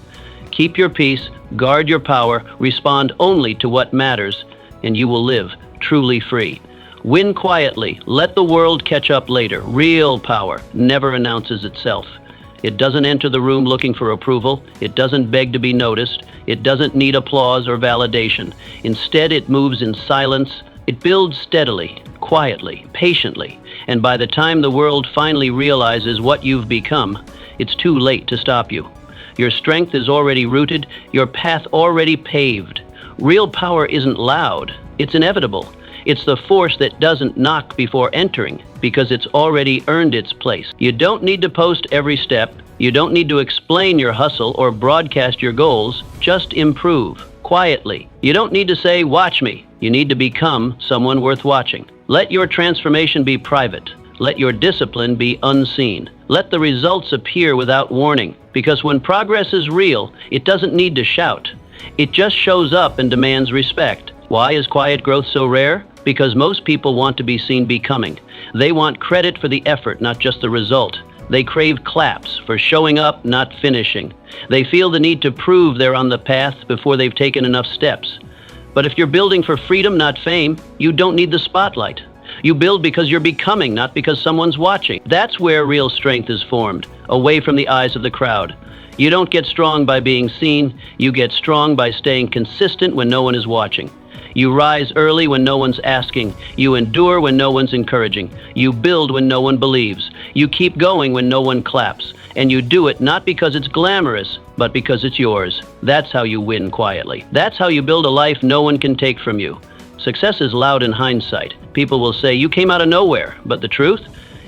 Keep your peace, guard your power, respond only to what matters, and you will live truly free. Win quietly, let the world catch up later. Real power never announces itself. It doesn't enter the room looking for approval. It doesn't beg to be noticed. It doesn't need applause or validation. Instead, it moves in silence. It builds steadily, quietly, patiently. And by the time the world finally realizes what you've become, it's too late to stop you. Your strength is already rooted, your path already paved. Real power isn't loud, it's inevitable. It's the force that doesn't knock before entering, because it's already earned its place. You don't need to post every step, you don't need to explain your hustle or broadcast your goals, just improve, quietly. You don't need to say, "Watch me." You need to become someone worth watching. Let your transformation be private. Let your discipline be unseen. Let the results appear without warning, because when progress is real, it doesn't need to shout. It just shows up and demands respect. Why is quiet growth so rare? Because most people want to be seen becoming. They want credit for the effort, not just the result. They crave claps for showing up, not finishing. They feel the need to prove they're on the path before they've taken enough steps. But if you're building for freedom, not fame, you don't need the spotlight. You build because you're becoming, not because someone's watching. That's where real strength is formed, away from the eyes of the crowd. You don't get strong by being seen. You get strong by staying consistent when no one is watching. You rise early when no one's asking. You endure when no one's encouraging. You build when no one believes. You keep going when no one claps. And you do it not because it's glamorous, but because it's yours. That's how you win quietly. That's how you build a life no one can take from you. Success is loud in hindsight. People will say, "You came out of nowhere." But the truth?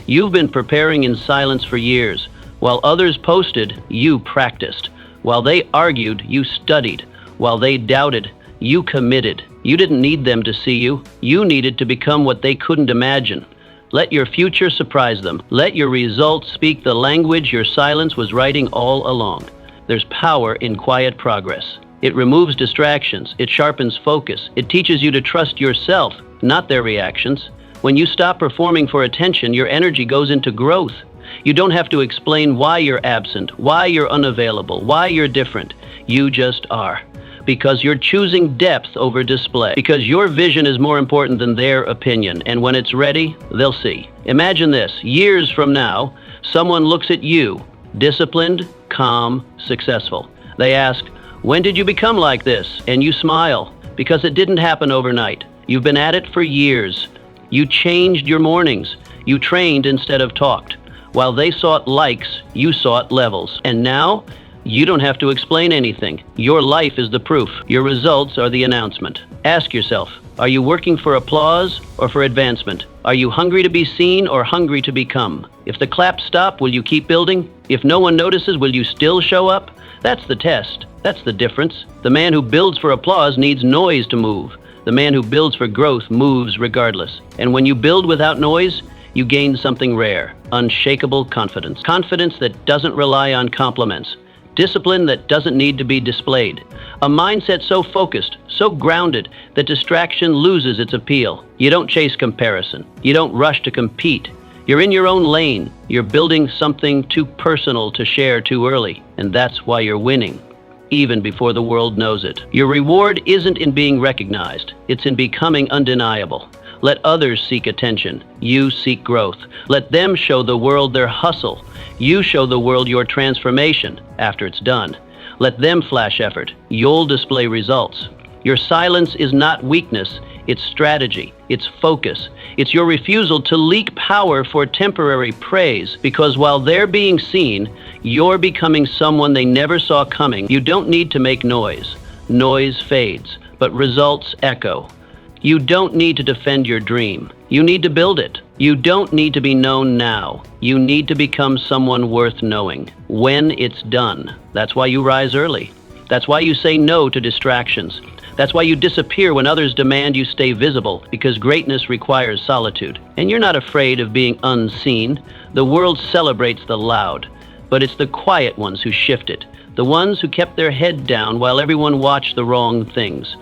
You've been preparing in silence for years. While others posted, you practiced. While they argued, you studied. While they doubted, you committed. You didn't need them to see you. You needed to become what they couldn't imagine. Let your future surprise them. Let your results speak the language your silence was writing all along. There's power in quiet progress. It removes distractions. It sharpens focus. It teaches you to trust yourself, not their reactions. When you stop performing for attention, your energy goes into growth. You don't have to explain why you're absent, why you're unavailable, why you're different. You just are. Because you're choosing depth over display. Because your vision is more important than their opinion. And when it's ready, they'll see. Imagine this. Years from now, someone looks at you, disciplined, calm, successful. They ask, "When did you become like this?" And you smile, because it didn't happen overnight. You've been at it for years. You changed your mornings. You trained instead of talked. While they sought likes, you sought levels. And now, you don't have to explain anything. Your life is the proof. Your results are the announcement. Ask yourself, are you working for applause or for advancement? Are you hungry to be seen or hungry to become? If the claps stop, will you keep building? If no one notices, will you still show up? That's the test. That's the difference. The man who builds for applause needs noise to move. The man who builds for growth moves regardless. And when you build without noise, you gain something rare, unshakable confidence. Confidence that doesn't rely on compliments. Discipline that doesn't need to be displayed. A mindset so focused, so grounded, that distraction loses its appeal. You don't chase comparison. You don't rush to compete. You're in your own lane. You're building something too personal to share too early. And that's why you're winning, even before the world knows it. Your reward isn't in being recognized. It's in becoming undeniable. Let others seek attention. You seek growth. Let them show the world their hustle. You show the world your transformation after it's done. Let them flash effort. You'll display results. Your silence is not weakness. It's strategy. It's focus. It's your refusal to leak power for temporary praise, because while they're being seen, you're becoming someone they never saw coming. You don't need to make noise. Noise fades, but results echo. You don't need to defend your dream. You need to build it. You don't need to be known now. You need to become someone worth knowing when it's done. That's why you rise early. That's why you say no to distractions. That's why you disappear when others demand you stay visible, because greatness requires solitude. And you're not afraid of being unseen. The world celebrates the loud, but it's the quiet ones who shift it. The ones who kept their head down while everyone watched the wrong things.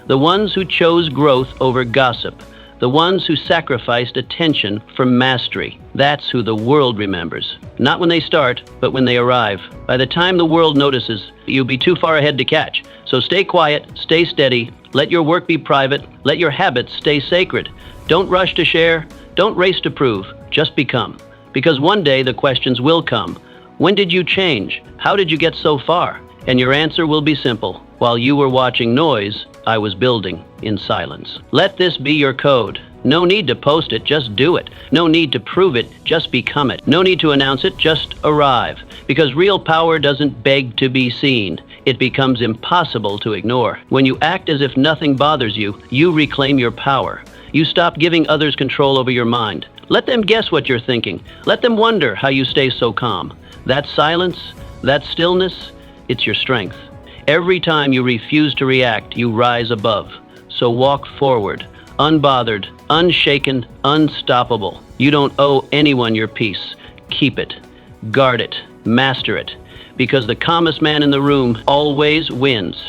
The ones who chose growth over gossip. The ones who sacrificed attention for mastery. That's who the world remembers. Not when they start, but when they arrive. By the time the world notices, you'll be too far ahead to catch. So stay quiet, stay steady, let your work be private, let your habits stay sacred. Don't rush to share, don't race to prove, just become. Because one day the questions will come. When did you change? How did you get so far? And your answer will be simple. While you were watching noise, I was building in silence. Let this be your code. No need to post it, just do it. No need to prove it, just become it. No need to announce it, just arrive. Because real power doesn't beg to be seen. It becomes impossible to ignore. When you act as if nothing bothers you, you reclaim your power. You stop giving others control over your mind. Let them guess what you're thinking. Let them wonder how you stay so calm. That silence, that stillness, it's your strength. Every time you refuse to react, you rise above. So walk forward, unbothered, unshaken, unstoppable. You don't owe anyone your peace. Keep it, guard it, master it, because the calmest man in the room always wins.